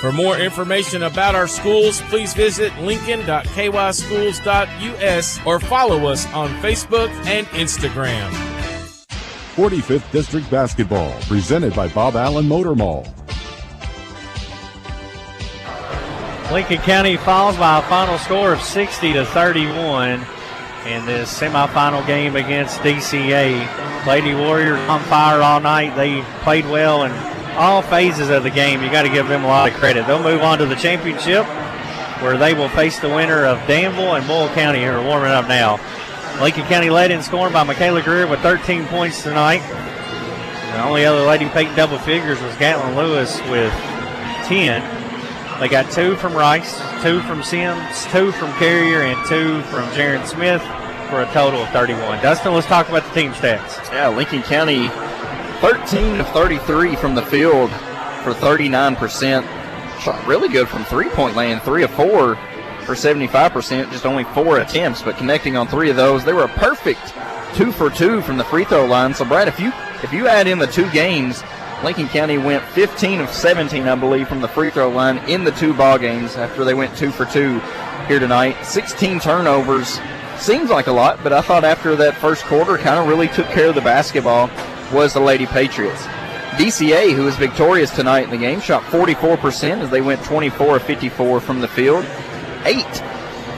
For more information about our schools, please visit lincoln.kyschools.us or follow us on Facebook and Instagram. 45th District Basketball, presented by Bob Allen Motor Mall. Lincoln County falls by a final score of 60-31 in this semifinal game against DCA. Lady Warriors on fire all night. They played well in all phases of the game. You got to give them a lot of credit. They'll move on to the championship where they will face the winner of Danville and Boyle County, who are warming up now. Lincoln County led in scoring by Michaela Greer with 13 points tonight. The only other lady making double figures was Gatlin Lewis with 10. They got 2 from Rice, 2 from Sims, 2 from Carrier, and 2 from Jaron Smith for a total of 31. Dustin, let's talk about the team stats. Yeah, Lincoln County 13 of 33 from the field for 39%. Shot really good from three-point land, 3 of 4 for 75%, just only 4 attempts, but connecting on 3 of those. They were a perfect 2 for 2 from the free throw line. So, Brad, if you add in the 2 games, Lincoln County went 15 of 17, I believe, from the free throw line in the 2 ball games after they went 2 for 2 here tonight. 16 turnovers. Seems like a lot, but I thought after that first quarter kind of really took care of the basketball was the Lady Patriots. DCA, who was victorious tonight in the game, shot 44% as they went 24 of 54 from the field. 8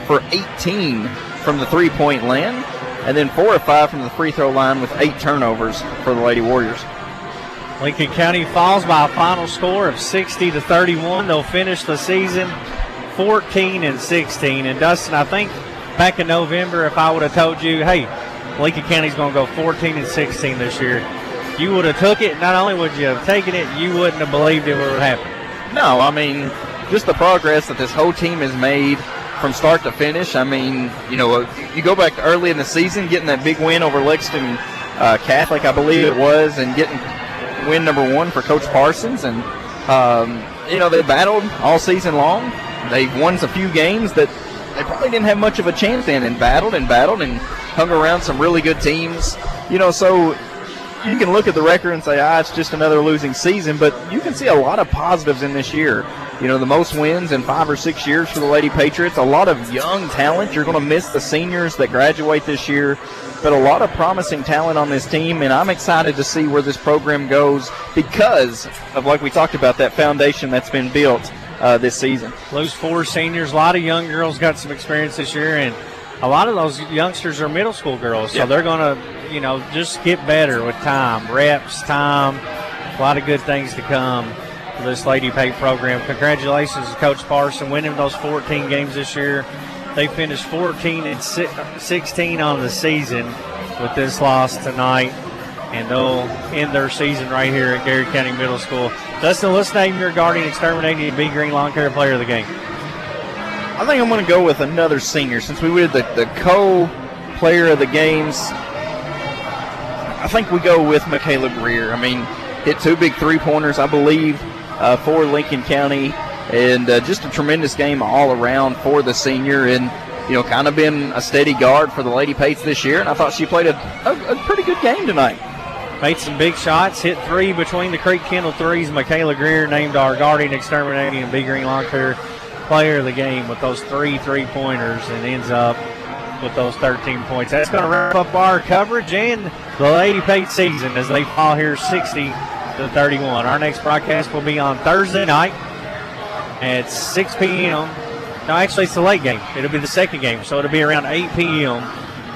for 18 from the three-point land, and then 4 of 5 from the free throw line with 8 turnovers for the Lady Warriors. Lincoln County falls by a final score of 60-31. They'll finish the season 14-16. And Dustin, I think back in November, if I would have told you, hey, Lincoln County's going to go 14-16 this year, you would have took it. Not only would you have taken it, you wouldn't have believed it would happen. No, I mean, just the progress that this whole team has made from start to finish. I mean, you go back to early in the season, getting that big win over Lexington Catholic, I believe it was, and getting win number 1 for Coach Parsons. And, they battled all season long. They've won a few games that they probably didn't have much of a chance in, and battled and hung around some really good teams. So you can look at the record and say, it's just another losing season, but you can see a lot of positives in this year. the most wins in 5 or 6 years for the Lady Patriots. A lot of young talent. You're going to miss the seniors that graduate this year, but a lot of promising talent on this team, and I'm excited to see where this program goes because of, like we talked about, that foundation that's been built this season. Those 4 seniors, a lot of young girls got some experience this year, and a lot of those youngsters are middle school girls, so they're going to, just get better with time, reps, time, a lot of good things to come for this Lady Pate program. Congratulations to Coach Parson winning those 14 games this year. They finished 14-16 on the season with this loss tonight, and they'll end their season right here at Garrard County Middle School. Dustin, let's name your Guardian Exterminating Bee Green Lawn Care Player of the Game. I think I'm going to go with another senior since we did the co-player of the games. I think we go with Michaela Greer. I mean, hit 2 big 3-pointers, I believe, for Lincoln County. And just a tremendous game all around for the senior, and kind of been a steady guard for the Lady Pates this year. And I thought she played a pretty good game tonight. Made some big shots, hit 3 between the Creek Kendall threes. Michaela Greer named our Guardian Exterminating and Bee Green Lawn Care Player of the Game with those 3 3-pointers, and ends up with those 13 points. That's going to wrap up our coverage and the Lady Pate season as they fall here 60-31. Our next broadcast will be on Thursday night at 6 p.m. No, actually, it's the late game. It'll be the second game, so it'll be around 8 p.m.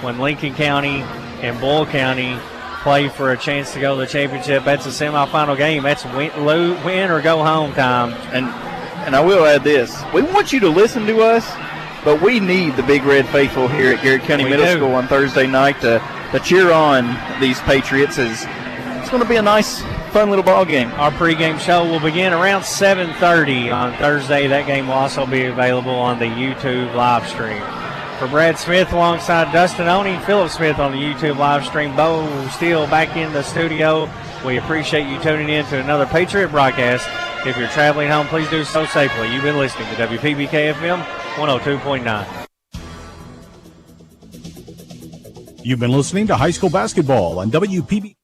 when Lincoln County and Bull County play for a chance to go to the championship. That's a semifinal game. That's win or go home time. And I will add this. We want you to listen to us, but we need the Big Red Faithful here at Garrard County Middle School on Thursday night to cheer on these Patriots. It's going to be a nice, fun little ball game. Our pregame show will begin around 7:30 on Thursday. That game will also be available on the YouTube live stream. For Brad Smith alongside Dustin Oney, Philip Smith on the YouTube live stream, Bo Steele back in the studio. We appreciate you tuning in to another Patriot broadcast. If you're traveling home, please do so safely. You've been listening to WPBK FM 102.9. You've been listening to high school basketball on WPB.